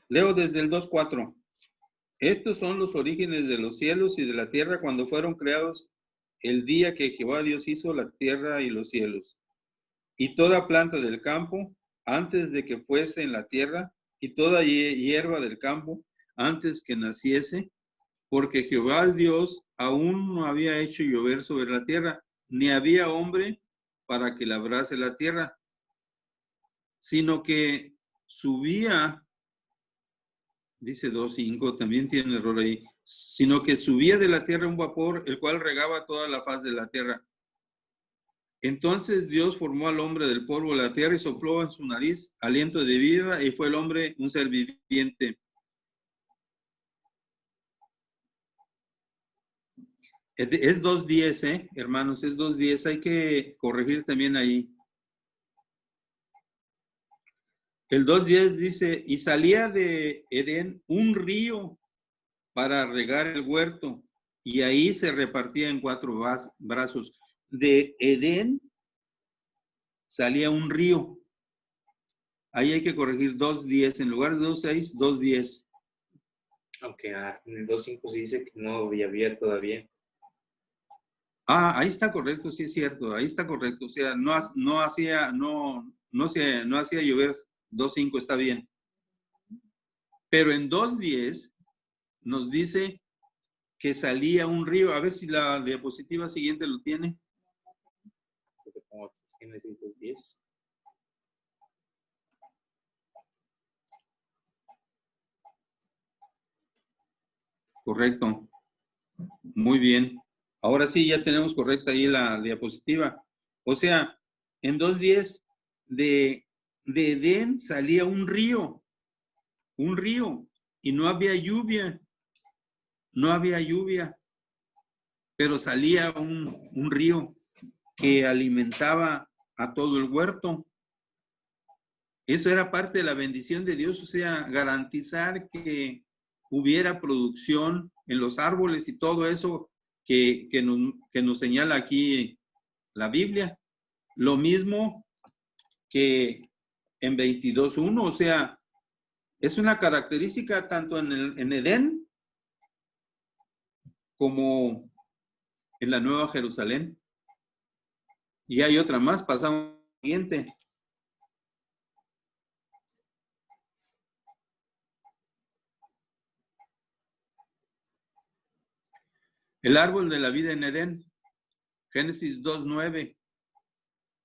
leo desde el 2:4. Estos son los orígenes de los cielos y de la tierra cuando fueron creados el día que Jehová Dios hizo la tierra y los cielos. Y toda planta del campo antes de que fuese en la tierra, y toda hierba del campo antes que naciese, porque Jehová Dios aún no había hecho llover sobre la tierra, ni había hombre para que labrase la tierra, sino que subía, dice 2:5, también tiene error ahí, sino que subía de la tierra un vapor, el cual regaba toda la faz de la tierra. Entonces Dios formó al hombre del polvo de la tierra y sopló en su nariz aliento de vida, y fue el hombre un ser viviente. Es 2:10, hermanos, es 2:10, hay que corregir también ahí. El 2:10 dice, y salía de Edén un río para regar el huerto, y ahí se repartía en 4 brazos. De Edén salía un río. Ahí hay que corregir 2:10, en lugar de 2:6, 2:10. Aunque en el 2.5 se dice que no había todavía. Ahí está correcto, sí es cierto, ahí está correcto. O sea, no hacía llover, 2:5 está bien. Pero en 2:10 nos dice que salía un río. A ver si la diapositiva siguiente lo tiene. Génesis 2:10. Correcto. Muy bien. Ahora sí, ya tenemos correcta ahí la diapositiva. O sea, en 2:10 de Edén salía un río, y no había lluvia, pero salía un río que alimentaba a todo el huerto. Eso era parte de la bendición de Dios, o sea, garantizar que hubiera producción en los árboles y todo eso que nos señala aquí la Biblia. Lo mismo que en 22:1, o sea, es una característica tanto en Edén como en la Nueva Jerusalén. Y hay otra más, pasamos al siguiente. El árbol de la vida en Edén, Génesis 2:9.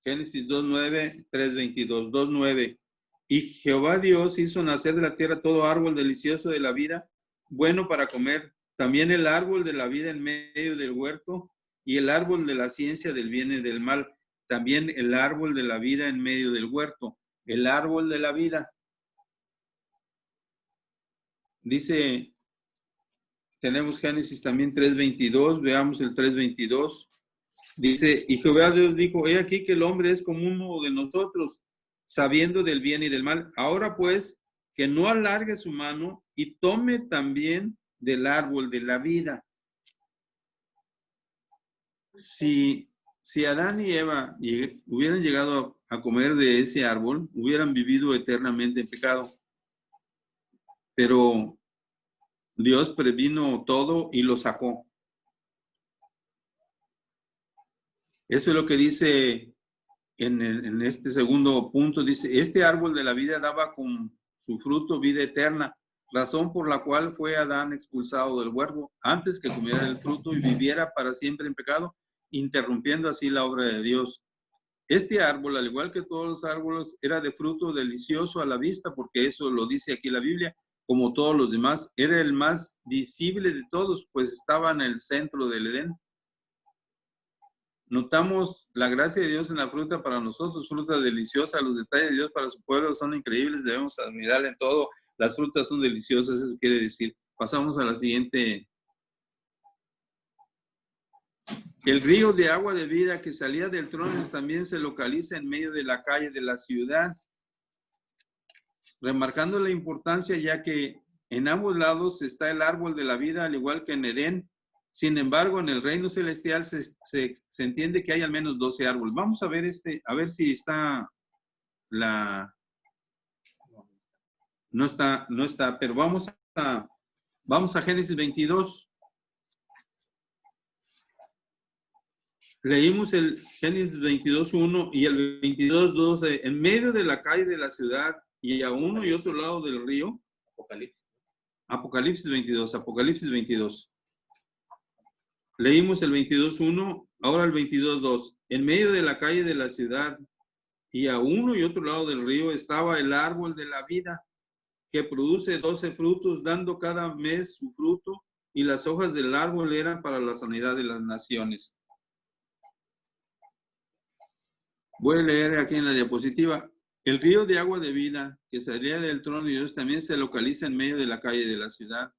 Génesis 2:9, 3:22, 2:9. Y Jehová Dios hizo nacer de la tierra todo árbol delicioso de la vida, bueno para comer. También el árbol de la vida en medio del huerto, y el árbol de la ciencia del bien y del mal. También el árbol de la vida en medio del huerto. El árbol de la vida. Dice, tenemos Génesis también 3:22, veamos el 3:22. Dice, y Jehová Dios dijo, he aquí que el hombre es como uno de nosotros, sabiendo del bien y del mal. Ahora pues, que no alargue su mano y tome también del árbol de la vida. Si Adán y Eva hubieran llegado a comer de ese árbol, hubieran vivido eternamente en pecado. Pero Dios previno todo y lo sacó. Eso es lo que dice en este segundo punto. Dice, este árbol de la vida daba con su fruto vida eterna, razón por la cual fue Adán expulsado del huerto antes que comiera el fruto y viviera para siempre en pecado, interrumpiendo así la obra de Dios. Este árbol, al igual que todos los árboles, era de fruto delicioso a la vista, porque eso lo dice aquí la Biblia, como todos los demás. Era el más visible de todos, pues estaba en el centro del Edén. Notamos la gracia de Dios en la fruta para nosotros, fruta deliciosa. Los detalles de Dios para su pueblo son increíbles, debemos admirar en todo. Las frutas son deliciosas, eso quiere decir. Pasamos a la siguiente. El río de agua de vida que salía del trono también se localiza en medio de la calle de la ciudad, remarcando la importancia ya que en ambos lados está el árbol de la vida, al igual que en Edén. Sin embargo, en el reino celestial se entiende que hay al menos 12 árboles. Vamos a ver a ver si está no está, pero vamos a Génesis 22. Leímos el Génesis 22:1 y el 22:2, en medio de la calle de la ciudad y a uno y otro lado del río. Apocalipsis 22. Leímos el 22:1, ahora el 22:2. En medio de la calle de la ciudad y a uno y otro lado del río estaba el árbol de la vida, que produce 12 frutos, dando cada mes su fruto, y las hojas del árbol eran para la sanidad de las naciones. Voy a leer aquí en la diapositiva. El río de agua de vida que salía del trono de Dios también se localiza en medio de la calle de la ciudad,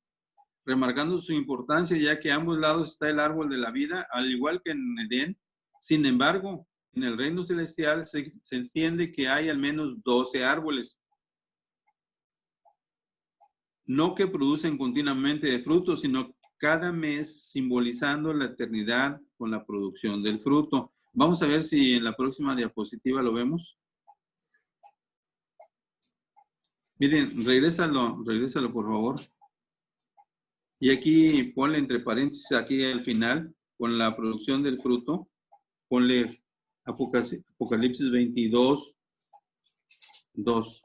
remarcando su importancia ya que a ambos lados está el árbol de la vida, al igual que en Edén. Sin embargo, en el reino celestial se entiende que hay al menos 12 árboles, no que producen continuamente de frutos, sino cada mes, simbolizando la eternidad con la producción del fruto. Vamos a ver si en la próxima diapositiva lo vemos. Miren, regrésalo por favor. Y aquí ponle entre paréntesis, aquí al final, con la producción del fruto, ponle Apocalipsis 22:2.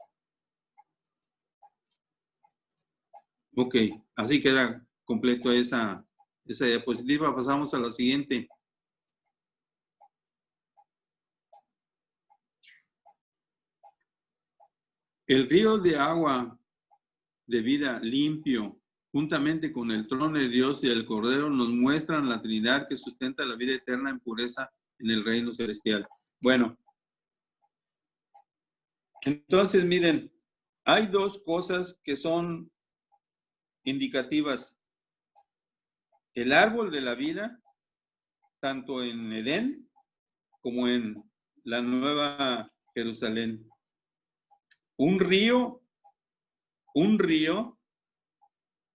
Ok, así queda completo esa diapositiva. Pasamos a la siguiente. El río de agua de vida limpio, juntamente con el trono de Dios y el Cordero, nos muestran la Trinidad que sustenta la vida eterna en pureza en el reino celestial. Bueno, entonces miren, hay dos cosas que son indicativas. El árbol de la vida, tanto en Edén como en la Nueva Jerusalén. Un río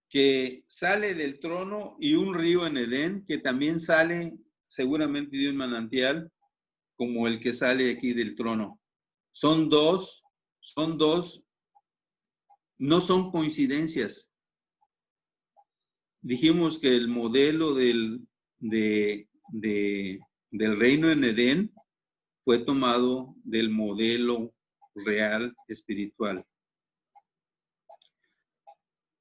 que sale del trono y un río en Edén que también sale seguramente de un manantial como el que sale aquí del trono. Son dos, no son coincidencias. Dijimos que el modelo del reino en Edén fue tomado del modelo real espiritual.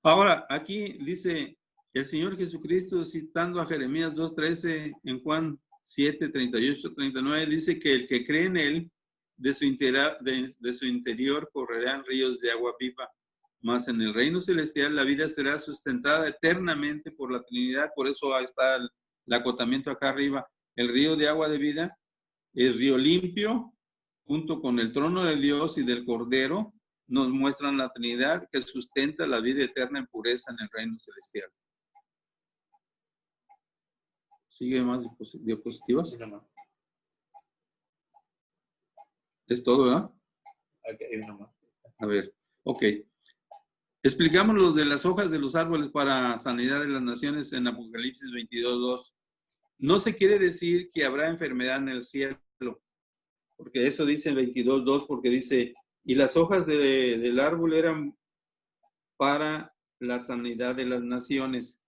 Ahora, aquí dice el Señor Jesucristo, citando a Jeremías 2:13, en Juan 7:38-39, dice que el que cree en Él, de su interior correrán ríos de agua viva. Mas en el reino celestial la vida será sustentada eternamente por la Trinidad. Por eso está el acotamiento acá arriba. El río de agua de vida es río limpio, junto con el trono de Dios y del Cordero, nos muestran la Trinidad que sustenta la vida eterna en pureza en el reino celestial. ¿Sigue más diapositivas? Es todo, ¿verdad? A ver, ok. Explicamos lo de las hojas de los árboles para sanidad de las naciones en Apocalipsis 22:2. No se quiere decir que habrá enfermedad en el cielo, porque eso dice en 22:2, porque dice, y las hojas del árbol eran para la sanidad de las naciones.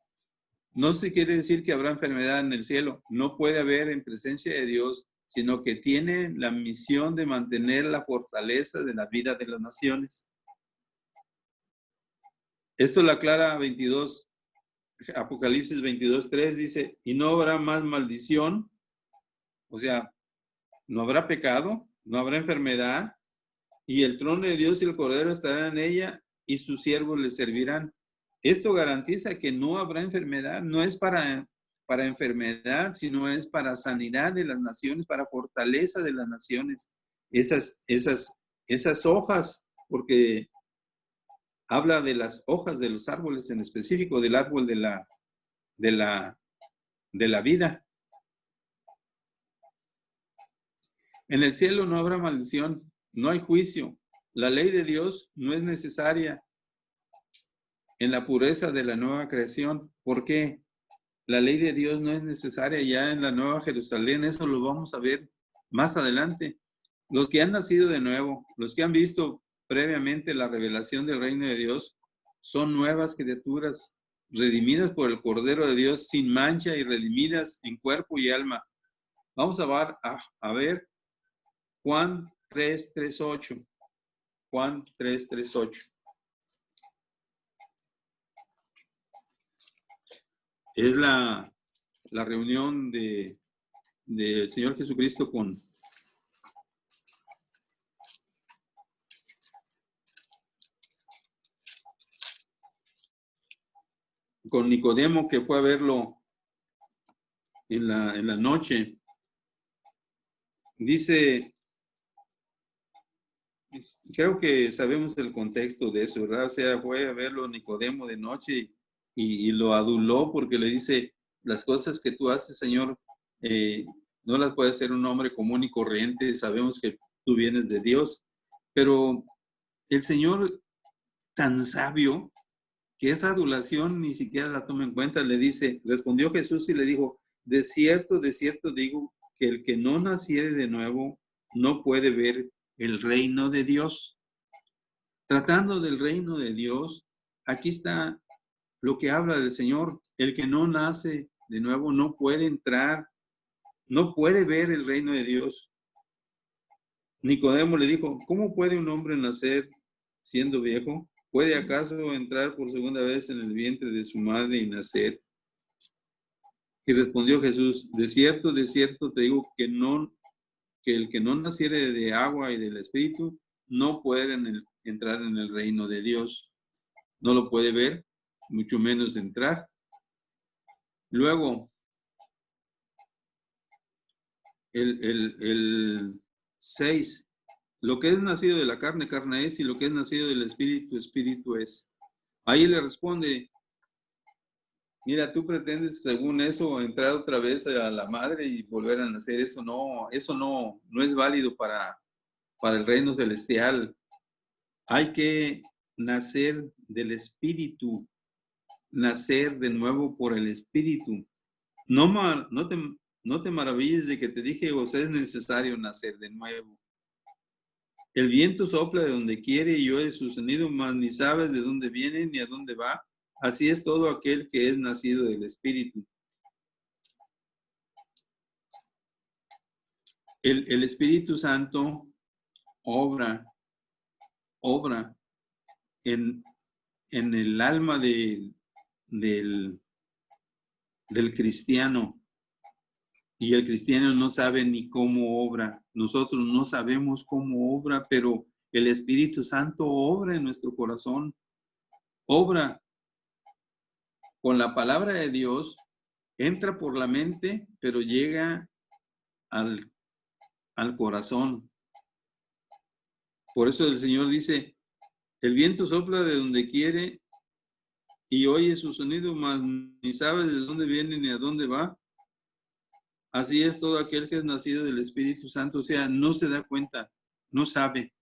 No se quiere decir que habrá enfermedad en el cielo. No puede haber en presencia de Dios, sino que tiene la misión de mantener la fortaleza de la vida de las naciones. Esto lo aclara Apocalipsis 22:3, dice, y no habrá más maldición, o sea, no habrá pecado, no habrá enfermedad, y el trono de Dios y el Cordero estarán en ella, y sus siervos le servirán. Esto garantiza que no habrá enfermedad, no es para para enfermedad, sino es para sanidad de las naciones, para fortaleza de las naciones. Esas hojas, porque habla de las hojas de los árboles, en específico del árbol de la vida. En el cielo no habrá maldición, no hay juicio. La ley de Dios no es necesaria en la pureza de la nueva creación. ¿Por qué? La ley de Dios no es necesaria ya en la Nueva Jerusalén. Eso lo vamos a ver más adelante. Los que han nacido de nuevo, los que han visto previamente la revelación del reino de Dios, son nuevas criaturas, redimidas por el Cordero de Dios, sin mancha y redimidas en cuerpo y alma. Vamos a ver Juan 3:38. Juan 3:38. Es la reunión del Señor Jesucristo con Nicodemo, que fue a verlo en la noche. Dice, creo que sabemos el contexto de eso, ¿verdad? O sea, fue a verlo Nicodemo de noche y lo aduló porque le dice, las cosas que tú haces, Señor, no las puede hacer un hombre común y corriente. Sabemos que tú vienes de Dios, pero el Señor, tan sabio, que esa adulación ni siquiera la toma en cuenta, le dice, respondió Jesús y le dijo, de cierto digo, que el que no naciere de nuevo no puede ver el reino de Dios. Tratando del reino de Dios, aquí está lo que habla del Señor. El que no nace de nuevo no puede entrar, no puede ver el reino de Dios. Nicodemo le dijo, ¿cómo puede un hombre nacer siendo viejo? ¿Puede acaso entrar por segunda vez en el vientre de su madre y nacer? Y respondió Jesús, de cierto te digo que el que no naciere de agua y del Espíritu no puede entrar en el reino de Dios. No lo puede ver, mucho menos entrar. Luego, el 6. Lo que es nacido de la carne, carne es, y lo que es nacido del Espíritu, Espíritu es. Ahí le responde, mira, tú pretendes según eso entrar otra vez a la madre y volver a nacer. Eso no es válido para el reino celestial. Hay que nacer del Espíritu, nacer de nuevo por el Espíritu. No te maravilles de que te dije, o sea, es necesario nacer de nuevo. El viento sopla de donde quiere y oye su sonido, mas ni sabes de dónde viene ni a dónde va. Así es todo aquel que es nacido del Espíritu. El Espíritu Santo obra en el alma del cristiano. Y el cristiano no sabe ni cómo obra. Nosotros no sabemos cómo obra, pero el Espíritu Santo obra en nuestro corazón. Obra con la palabra de Dios, entra por la mente, pero llega al corazón. Por eso el Señor dice, el viento sopla de donde quiere y oye su sonido, mas ni sabe de dónde viene ni a dónde va. Así es todo aquel que es nacido del Espíritu Santo. O sea, no se da cuenta, no sabe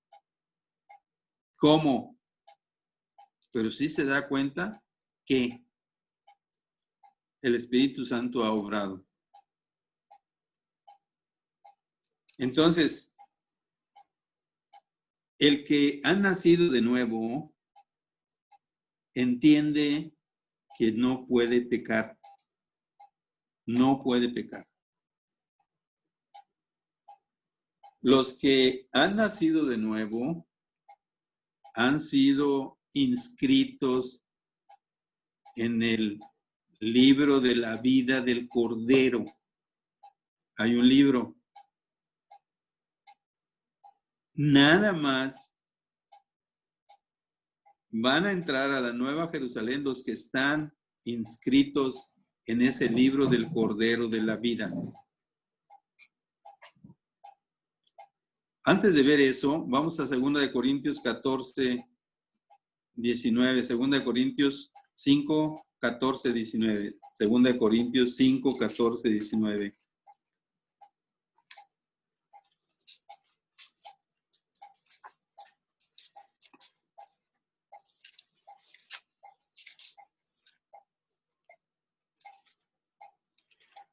cómo, pero sí se da cuenta que el Espíritu Santo ha obrado. Entonces, el que ha nacido de nuevo entiende que no puede pecar. No puede pecar. Los que han nacido de nuevo han sido inscritos en el libro de la vida del Cordero. Hay un libro. Nada más van a entrar a la Nueva Jerusalén los que están inscritos en ese libro del Cordero de la Vida. Antes de ver eso, vamos a 2 Corintios 14, 19. 2 Corintios 5, 14, 19. 2 Corintios 5, 14, 19.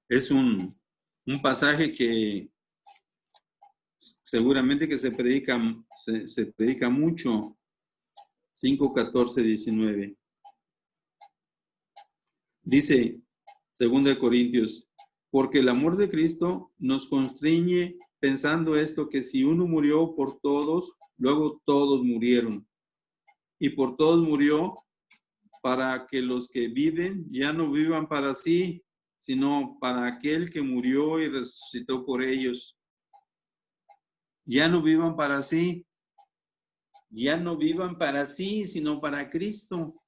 Es un pasaje que seguramente que se predica mucho. 5, 14, 19. Dice 2 Corintios, porque el amor de Cristo nos constriñe pensando esto, que si uno murió por todos, luego todos murieron. Y por todos murió para que los que viven ya no vivan para sí, sino para aquel que murió y resucitó por ellos. Ya no vivan para sí. Ya no vivan para sí, sino para Cristo.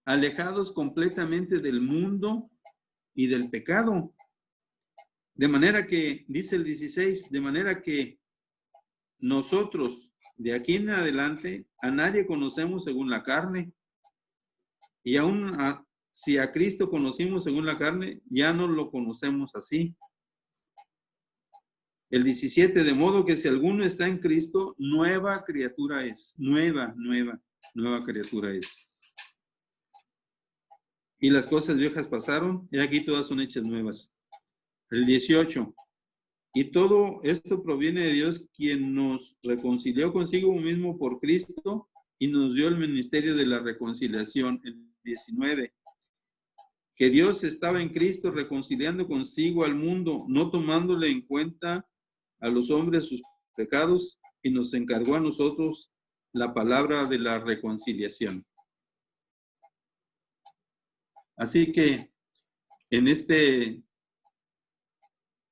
Alejados completamente del mundo y del pecado. De manera que, dice el 16, de manera que nosotros, de aquí en adelante, a nadie conocemos según la carne. Y aún si a Cristo conocimos según la carne, ya no lo conocemos así. El 17, de modo que si alguno está en Cristo, nueva criatura es. Nueva criatura es. Y las cosas viejas pasaron, y aquí todas son hechas nuevas. El 18, y todo esto proviene de Dios, quien nos reconcilió consigo mismo por Cristo y nos dio el ministerio de la reconciliación. El 19, que Dios estaba en Cristo reconciliando consigo al mundo, no tomándole en cuenta a los hombres sus pecados, y nos encargó a nosotros la palabra de la reconciliación. Así que en este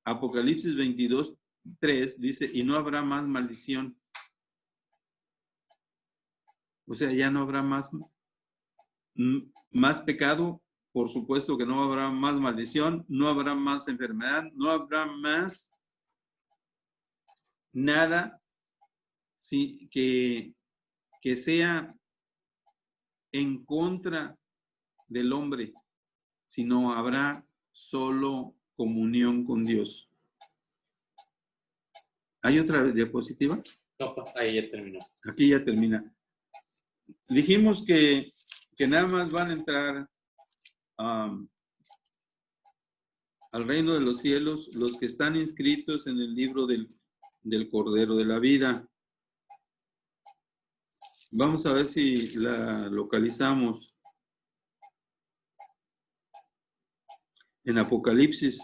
Apocalipsis 22, 3 dice, y no habrá más maldición. O sea, ya no habrá más pecado. Por supuesto que no habrá más maldición, no habrá más enfermedad, no habrá más nada que sea en contra del hombre, sino habrá solo comunión con Dios. ¿Hay otra diapositiva? No, ahí ya terminó. Aquí ya termina. Dijimos que nada más van a entrar al reino de los cielos los que están inscritos en el libro del Cordero de la Vida. Vamos a ver si la localizamos. En Apocalipsis.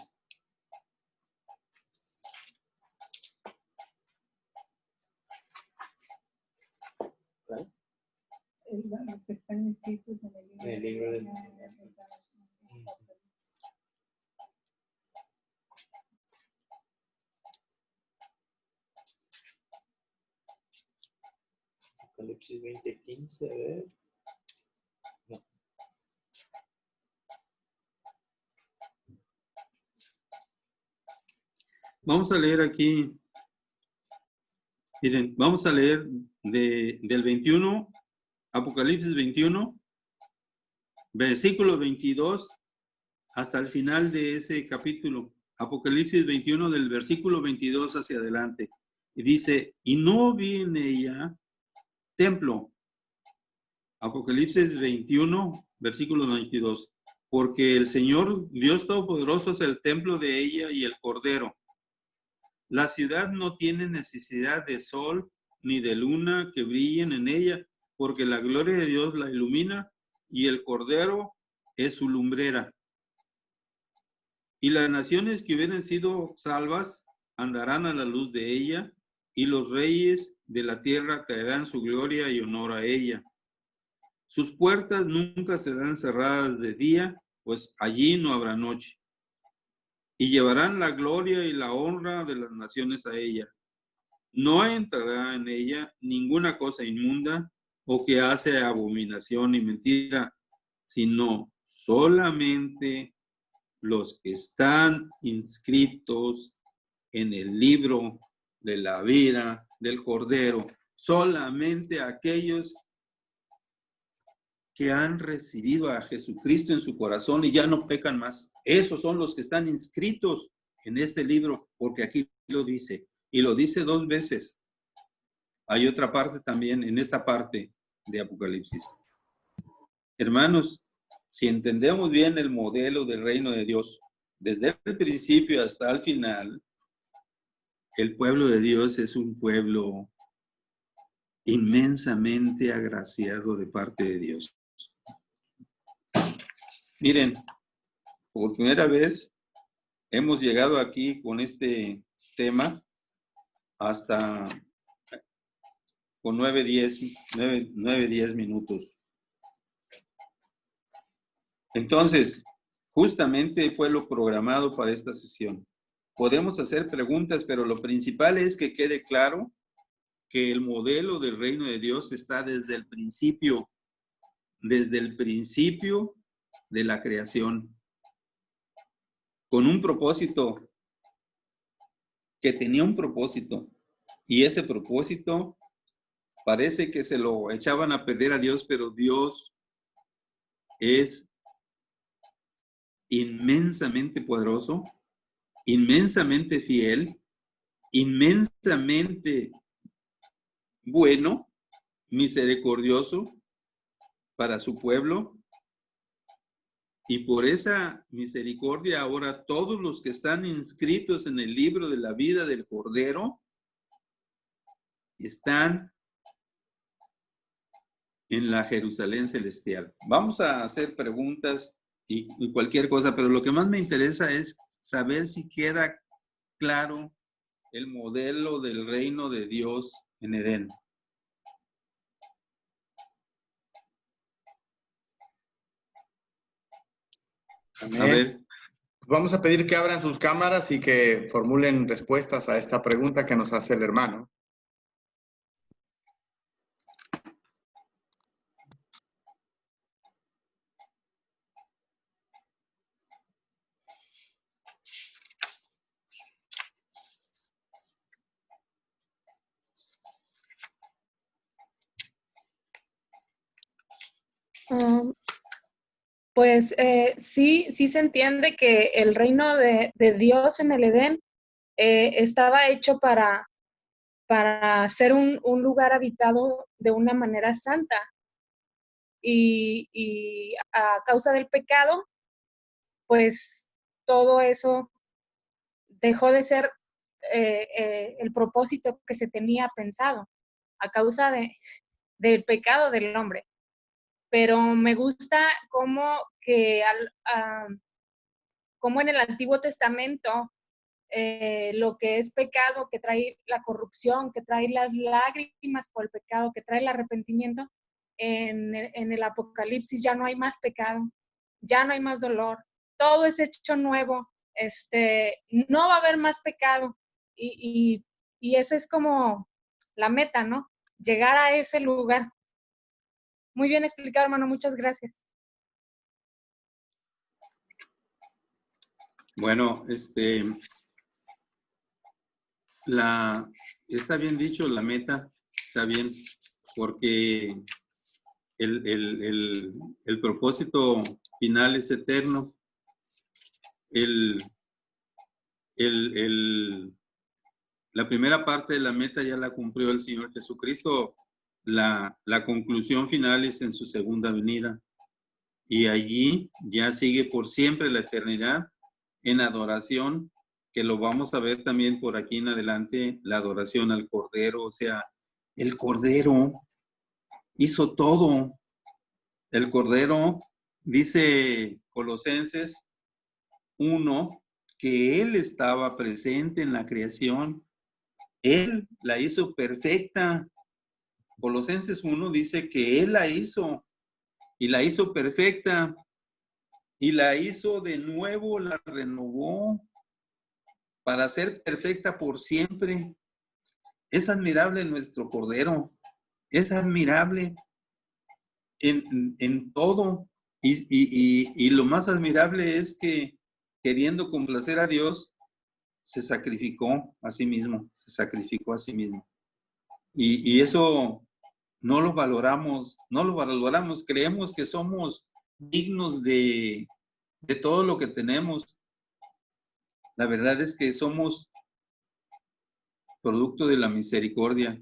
Los que están inscritos en el libro del... Apocalipsis 20:15, a ver. No. Vamos a leer aquí. Miren, vamos a leer del 21, Apocalipsis 21, versículo 22, hasta el final de ese capítulo. Apocalipsis 21, del versículo 22 hacia adelante. Y dice, y no vi en ella templo. Apocalipsis 21, versículo 22. Porque el Señor Dios Todopoderoso es el templo de ella y el Cordero. La ciudad no tiene necesidad de sol ni de luna que brillen en ella, porque la gloria de Dios la ilumina y el Cordero es su lumbrera. Y las naciones que hubieran sido salvas andarán a la luz de ella, y los reyes de la tierra traerán su gloria y honor a ella. Sus puertas nunca serán cerradas de día, pues allí no habrá noche. Y llevarán la gloria y la honra de las naciones a ella. No entrará en ella ninguna cosa inmunda o que hace abominación y mentira, sino solamente los que están inscritos en el libro de la vida del Cordero, solamente aquellos que han recibido a Jesucristo en su corazón y ya no pecan más. Esos son los que están inscritos en este libro, porque aquí lo dice, y lo dice 2 veces. Hay otra parte también en esta parte de Apocalipsis. Hermanos, si entendemos bien el modelo del reino de Dios, desde el principio hasta el final, el pueblo de Dios es un pueblo inmensamente agraciado de parte de Dios. Miren, por primera vez hemos llegado aquí con este tema hasta con 9-10 minutos. Entonces, justamente fue lo programado para esta sesión. Podemos hacer preguntas, pero lo principal es que quede claro que el modelo del reino de Dios está desde el principio de la creación, con un propósito, que tenía un propósito, y ese propósito parece que se lo echaban a perder a Dios, pero Dios es inmensamente poderoso, inmensamente fiel, inmensamente bueno, misericordioso para su pueblo. Y por esa misericordia ahora todos los que están inscritos en el libro de la vida del Cordero están en la Jerusalén celestial. Vamos a hacer preguntas y cualquier cosa, pero lo que más me interesa es saber si queda claro el modelo del reino de Dios en Edén. Amén. A ver. Vamos a pedir que abran sus cámaras y que formulen respuestas a esta pregunta que nos hace el hermano. Pues sí se entiende que el reino de Dios en el Edén estaba hecho para ser un lugar habitado de una manera santa. Y a causa del pecado, pues todo eso dejó de ser el propósito que se tenía pensado a causa del pecado del hombre. Pero me gusta cómo en el Antiguo Testamento lo que es pecado, que trae la corrupción, que trae las lágrimas por el pecado, que trae el arrepentimiento, en el Apocalipsis ya no hay más pecado, ya no hay más dolor, todo es hecho nuevo, no va a haber más pecado y esa es como la meta, ¿no? Llegar a ese lugar. Muy bien explicado, hermano, muchas gracias. Bueno, está bien dicho, la meta, está bien, porque el propósito final es eterno. La primera parte de la meta ya la cumplió el Señor Jesucristo. La conclusión final es en su segunda venida. Y allí ya sigue por siempre la eternidad en adoración, que lo vamos a ver también por aquí en adelante, la adoración al Cordero. O sea, el Cordero hizo todo. El Cordero, dice Colosenses 1, que Él estaba presente en la creación. Él la hizo perfecta. Colosenses 1 dice que Él la hizo y la hizo perfecta y la hizo de nuevo, la renovó para ser perfecta por siempre. Es admirable nuestro Cordero, es admirable en todo. Y lo más admirable es que, queriendo complacer a Dios, se sacrificó a sí mismo, se sacrificó a sí mismo. Y eso no lo valoramos, no lo valoramos, creemos que somos dignos de todo lo que tenemos. La verdad es que somos producto de la misericordia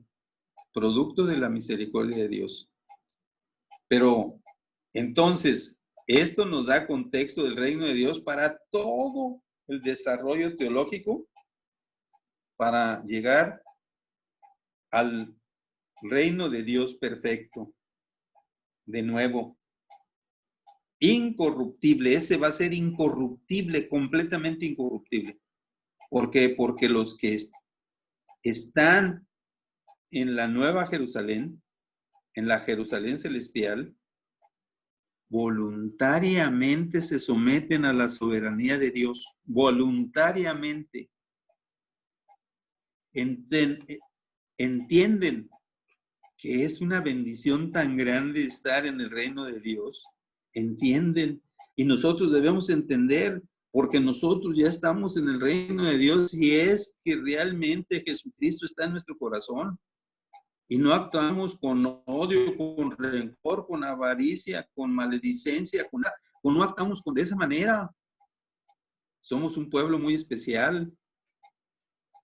de Dios. Pero entonces, esto nos da contexto del reino de Dios para todo el desarrollo teológico, para llegar al reino de Dios perfecto. De nuevo, incorruptible, ese va a ser incorruptible, completamente incorruptible. ¿Por qué? Porque los que están en la Nueva Jerusalén, en la Jerusalén celestial, voluntariamente se someten a la soberanía de Dios, voluntariamente. Entienden que es una bendición tan grande estar en el reino de Dios, entienden, y nosotros debemos entender, porque nosotros ya estamos en el reino de Dios si es que realmente Jesucristo está en nuestro corazón. Y no actuamos con odio, con rencor, con avaricia, con maledicencia, no actuamos de esa manera. Somos un pueblo muy especial.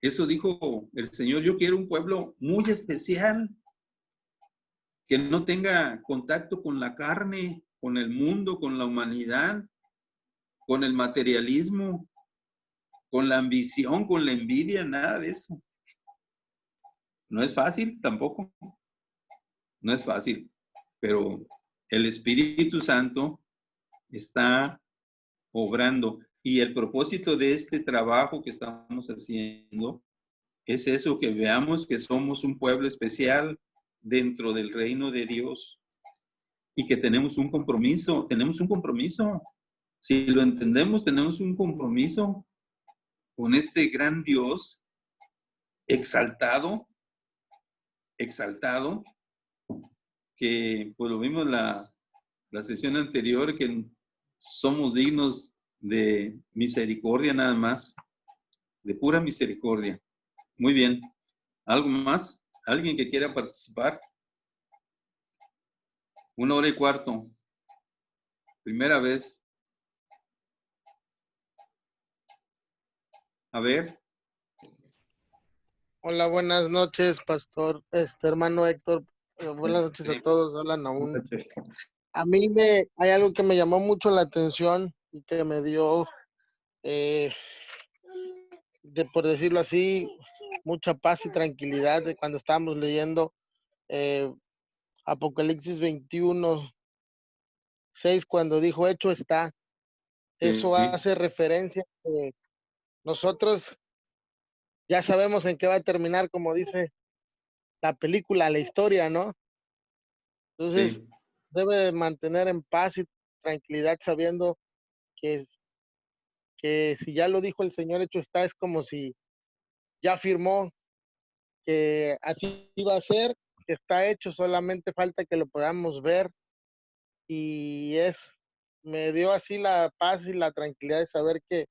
Eso dijo el Señor, yo quiero un pueblo muy especial, que no tenga contacto con la carne, con el mundo, con la humanidad, con el materialismo, con la ambición, con la envidia, nada de eso. No es fácil tampoco. No es fácil, pero el Espíritu Santo está obrando. Y el propósito de este trabajo que estamos haciendo es eso, que veamos que somos un pueblo especial dentro del reino de Dios y que tenemos un compromiso. Si lo entendemos, tenemos un compromiso con este gran Dios exaltado, que pues lo vimos la sesión anterior, que somos dignos de misericordia nada más, de pura misericordia. Muy bien. ¿Algo más? ¿Alguien que quiera participar? 1 hora y cuarto. Primera vez. A ver. Hola, buenas noches, pastor, hermano Héctor. Buenas noches a todos. Hola, Naún. A mí hay algo que me llamó mucho la atención y que me dio, por decirlo así, mucha paz y tranquilidad de cuando estábamos leyendo Apocalipsis 21:6, cuando dijo, hecho está. Eso hace referencia a que nosotros ya sabemos en qué va a terminar, como dice la película, la historia, ¿no? Entonces, debe de mantener en paz y tranquilidad sabiendo que si ya lo dijo el Señor, hecho está, es como si ya afirmó que así iba a ser, que está hecho, solamente falta que lo podamos ver, y me dio así la paz y la tranquilidad de saber que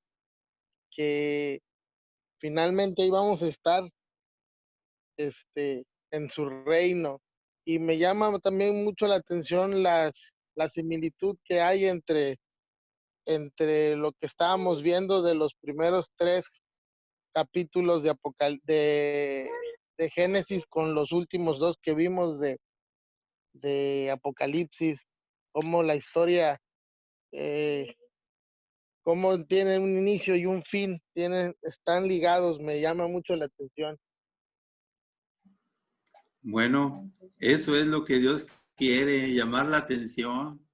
finalmente íbamos a estar en su reino. Y me llama también mucho la atención la similitud que hay entre lo que estábamos viendo de los primeros 3 capítulos de Génesis con los últimos 2 que vimos de Apocalipsis, cómo la historia, cómo tiene un inicio y un fin, están ligados, me llama mucho la atención. Bueno, eso es lo que Dios quiere, llamar la atención,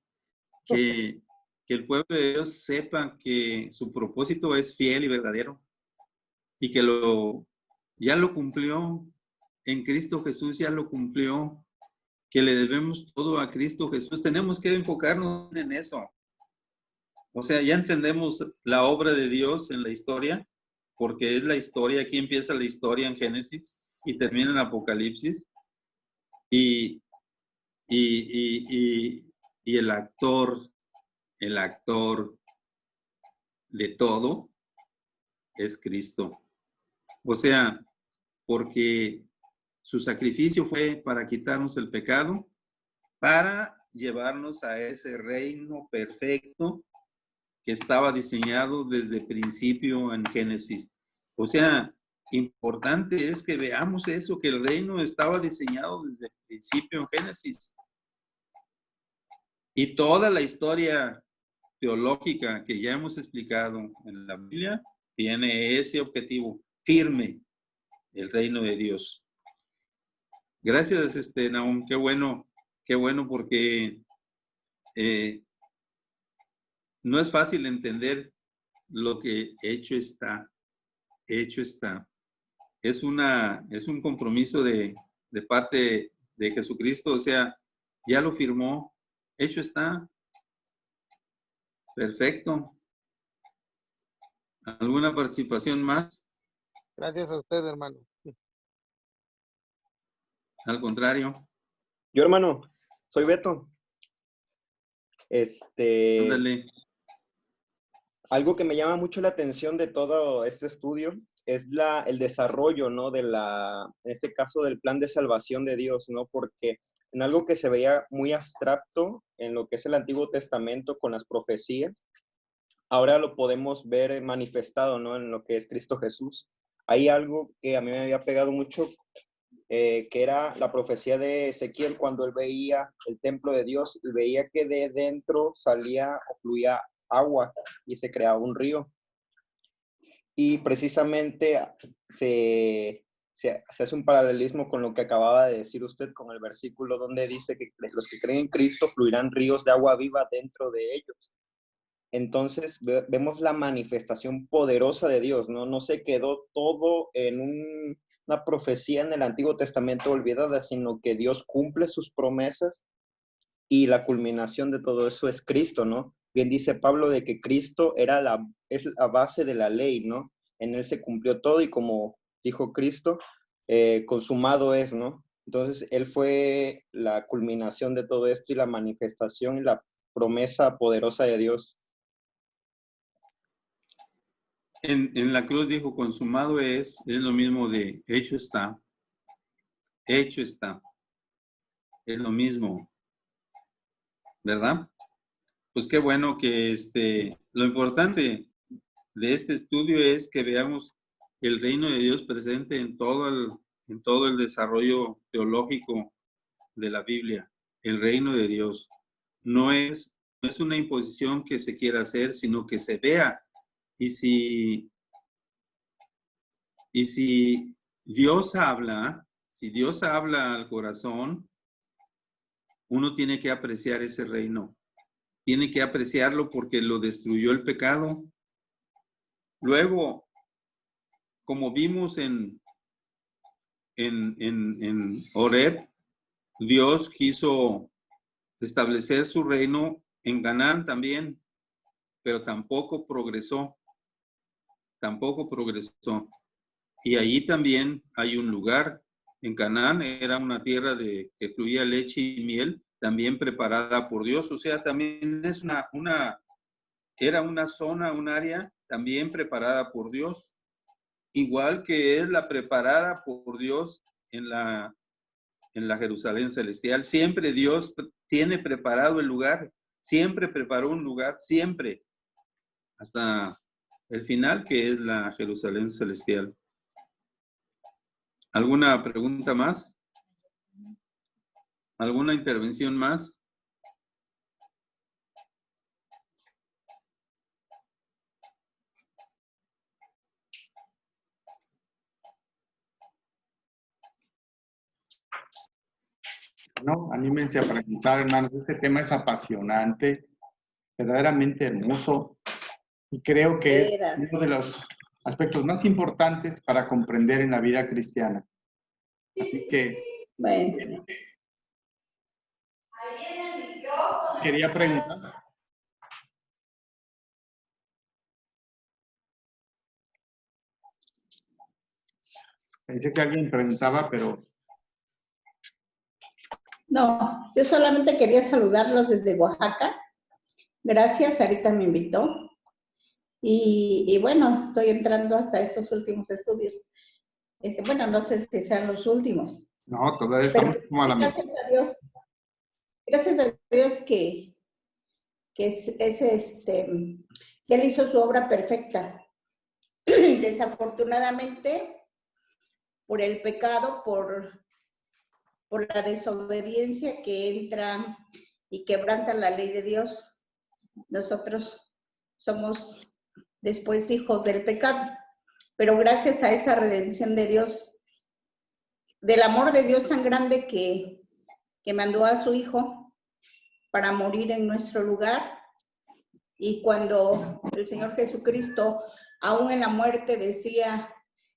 que el pueblo de Dios sepa que su propósito es fiel y verdadero y que ya lo cumplió en Cristo Jesús, ya lo cumplió, que le debemos todo a Cristo Jesús. Tenemos que enfocarnos en eso. O sea, ya entendemos la obra de Dios en la historia, porque es la historia, aquí empieza la historia en Génesis y termina en Apocalipsis. Y el actor el actor de todo es Cristo. O sea, porque su sacrificio fue para quitarnos el pecado, para llevarnos a ese reino perfecto que estaba diseñado desde el principio en Génesis. O sea, importante es que veamos eso, que el reino estaba diseñado desde el principio en Génesis. Y toda la historia teológica que ya hemos explicado en la Biblia tiene ese objetivo firme, el reino de Dios. Gracias, Nahum, qué bueno porque no es fácil entender lo que hecho está. Es un compromiso de parte de Jesucristo, o sea, ya lo firmó, hecho está. Perfecto. ¿Alguna participación más? Gracias a usted, hermano. Al contrario. Yo, hermano, soy Beto. Ándale. Algo que me llama mucho la atención de todo este estudio es el desarrollo, ¿no? En este caso, del plan de salvación de Dios, ¿no? Porque en algo que se veía muy abstracto en lo que es el Antiguo Testamento con las profecías, ahora lo podemos ver manifestado, ¿no? En lo que es Cristo Jesús. Hay algo que a mí me había pegado mucho, que era la profecía de Ezequiel cuando él veía el templo de Dios y veía que de dentro salía o fluía agua y se creaba un río. Y precisamente se hace un paralelismo con lo que acababa de decir usted con el versículo donde dice que los que creen en Cristo fluirán ríos de agua viva dentro de ellos. Entonces vemos la manifestación poderosa de Dios, ¿no? No se quedó todo en una profecía en el Antiguo Testamento olvidada, sino que Dios cumple sus promesas y la culminación de todo eso es Cristo, ¿no? Bien dice Pablo de que Cristo es la base de la ley, ¿no? En él se cumplió todo y como dijo Cristo, consumado es, ¿no? Entonces él fue la culminación de todo esto y la manifestación y la promesa poderosa de Dios. En la cruz dijo, consumado es lo mismo de hecho está. Hecho está. Es lo mismo. ¿Verdad? Pues qué bueno que lo importante de este estudio es que veamos el reino de Dios presente en todo el desarrollo teológico de la Biblia. El reino de Dios no es una imposición que se quiera hacer, sino que se vea. Y si Dios habla, al corazón, uno tiene que apreciar ese reino. Tiene que apreciarlo porque lo destruyó el pecado. Luego, como vimos en Horeb, Dios quiso establecer su reino en Canaán también, pero tampoco progresó. Y allí también hay un lugar. En Canaán era una tierra que fluía leche y miel, también preparada por Dios. O sea, también es era una zona, un área también preparada por Dios. Igual que es la preparada por Dios en la Jerusalén celestial. Siempre Dios tiene preparado el lugar. Siempre preparó un lugar, siempre. Hasta el final, que es la Jerusalén celestial. ¿Alguna pregunta más? ¿Alguna intervención más? No, anímense a preguntar, hermanos. Este tema es apasionante, verdaderamente hermoso, y creo que es uno de los aspectos más importantes para comprender en la vida cristiana. Así que Bueno. quería preguntar. Pensé que alguien preguntaba, pero... No, yo solamente quería saludarlos desde Oaxaca Gracias, Sarita me invitó. Y bueno, estoy entrando hasta estos últimos estudios. Bueno, no sé si sean los últimos. No, todavía estamos como a la mitad. Gracias a Dios que que Él hizo su obra perfecta. Desafortunadamente, por el pecado, por la desobediencia que entra y quebranta la ley de Dios, nosotros somos después hijos del pecado. Pero gracias a esa redención de Dios, del amor de Dios tan grande que mandó a su Hijo para morir en nuestro lugar, y cuando el Señor Jesucristo, aún en la muerte,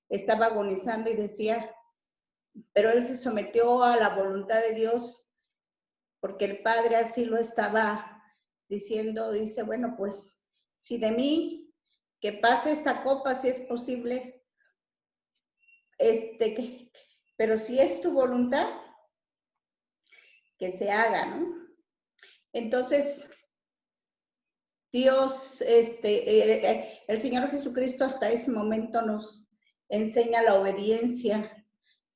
estaba agonizando y decía, pero Él se sometió a la voluntad de Dios, porque el Padre así lo estaba diciendo. Dice, bueno, pues, si de mí, que pase esta copa, si es posible, pero si es tu voluntad, que se haga, ¿no? Entonces, Dios, el Señor Jesucristo hasta ese momento nos enseña la obediencia,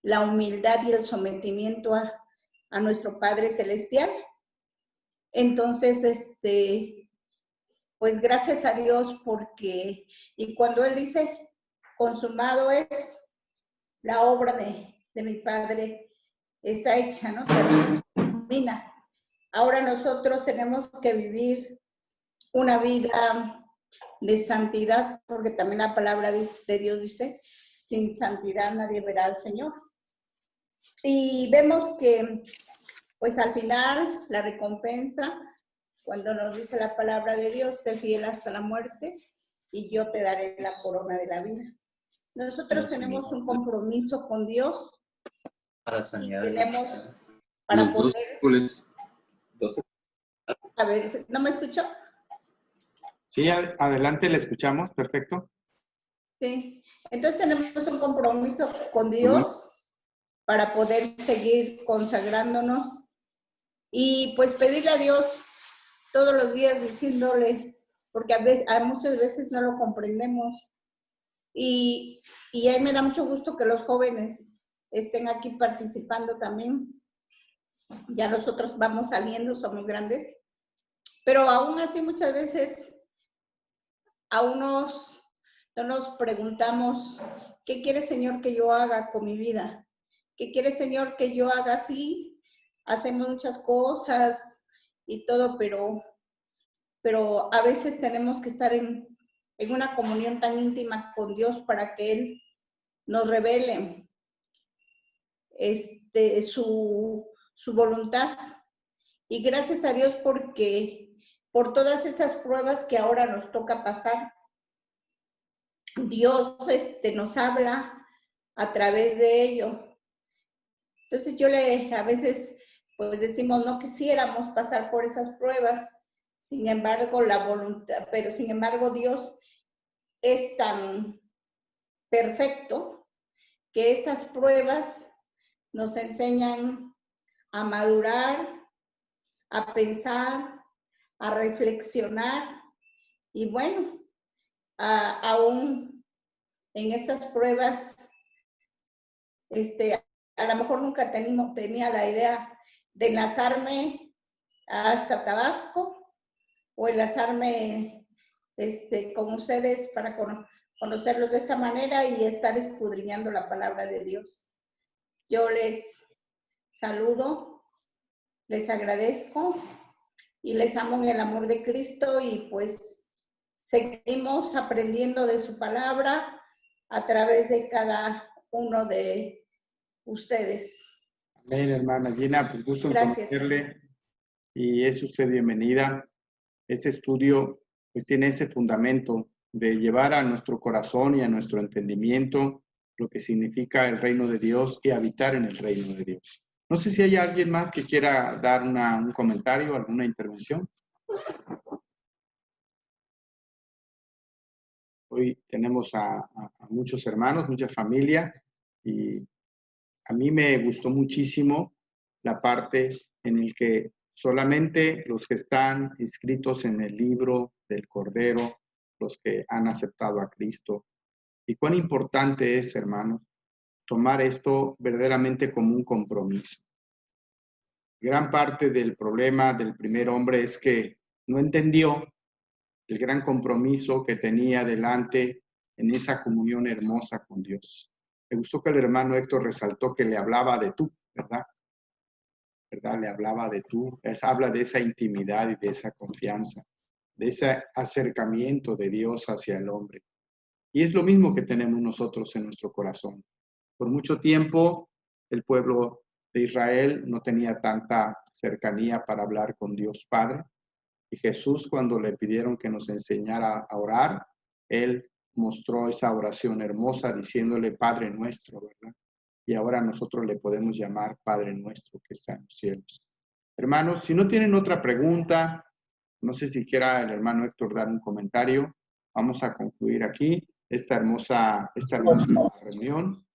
la humildad y el sometimiento a nuestro Padre Celestial. Entonces, pues gracias a Dios porque, y cuando Él dice, consumado es, la obra de mi Padre está hecha, ¿no? Termina. Ahora nosotros tenemos que vivir una vida de santidad, porque también la palabra de Dios dice, sin santidad nadie verá al Señor. Y vemos que, pues al final, la recompensa, cuando nos dice la palabra de Dios, sé fiel hasta la muerte, y yo te daré la corona de la vida. Nosotros tenemos un compromiso con Dios. Para sanidad. Tenemos para poder... 12. A ver, ¿no me escuchó? Sí, adelante, le escuchamos, perfecto. Sí, entonces tenemos un compromiso con Dios para poder seguir consagrándonos y pues pedirle a Dios todos los días diciéndole, porque muchas veces no lo comprendemos y a mí me da mucho gusto que los jóvenes estén aquí participando también. Ya nosotros vamos saliendo, somos grandes, pero aún así muchas veces no nos preguntamos, ¿qué quiere Señor que yo haga con mi vida? ¿Qué quiere Señor que yo haga? Sí, hacemos muchas cosas y todo, pero a veces tenemos que estar en una comunión tan íntima con Dios para que Él nos revele su voluntad. Y gracias a Dios porque por todas estas pruebas que ahora nos toca pasar, Dios nos habla a través de ello. Entonces a veces pues decimos, no quisiéramos pasar por esas pruebas, sin embargo la voluntad, pero sin embargo Dios es tan perfecto que estas pruebas nos enseñan a madurar, a pensar, a reflexionar y bueno, aún en estas pruebas, a lo mejor nunca tenía la idea de enlazarme hasta Tabasco o enlazarme con ustedes para conocerlos de esta manera y estar escudriñando la palabra de Dios. Yo les saludo, les agradezco y les amo en el amor de Cristo y pues seguimos aprendiendo de su palabra a través de cada uno de ustedes. Amén, hermana Gina, pues gusto en conocerle y es usted bienvenida. Este estudio pues tiene ese fundamento de llevar a nuestro corazón y a nuestro entendimiento lo que significa el reino de Dios y habitar en el reino de Dios. No sé si hay alguien más que quiera dar un comentario, alguna intervención. Hoy tenemos a muchos hermanos, mucha familia, y a mí me gustó muchísimo la parte en la que Solamente los que están inscritos en el libro del Cordero, los que han aceptado a Cristo. Y cuán importante es, hermanos, tomar esto verdaderamente como un compromiso. Gran parte del problema del primer hombre es que no entendió el gran compromiso que tenía delante en esa comunión hermosa con Dios. Me gustó que el hermano Héctor resaltó que le hablaba de tú, ¿verdad? ¿Verdad? Le hablaba de tú. Habla de esa intimidad y de esa confianza, de ese acercamiento de Dios hacia el hombre. Y es lo mismo que tenemos nosotros en nuestro corazón. Por mucho tiempo, el pueblo de Israel no tenía tanta cercanía para hablar con Dios Padre. Y Jesús, cuando le pidieron que nos enseñara a orar, Él mostró esa oración hermosa diciéndole Padre nuestro, ¿verdad? Y ahora nosotros le podemos llamar Padre nuestro que está en los cielos. Hermanos, si no tienen otra pregunta, no sé si quiera el hermano Héctor dar un comentario, vamos a concluir aquí esta hermosa reunión.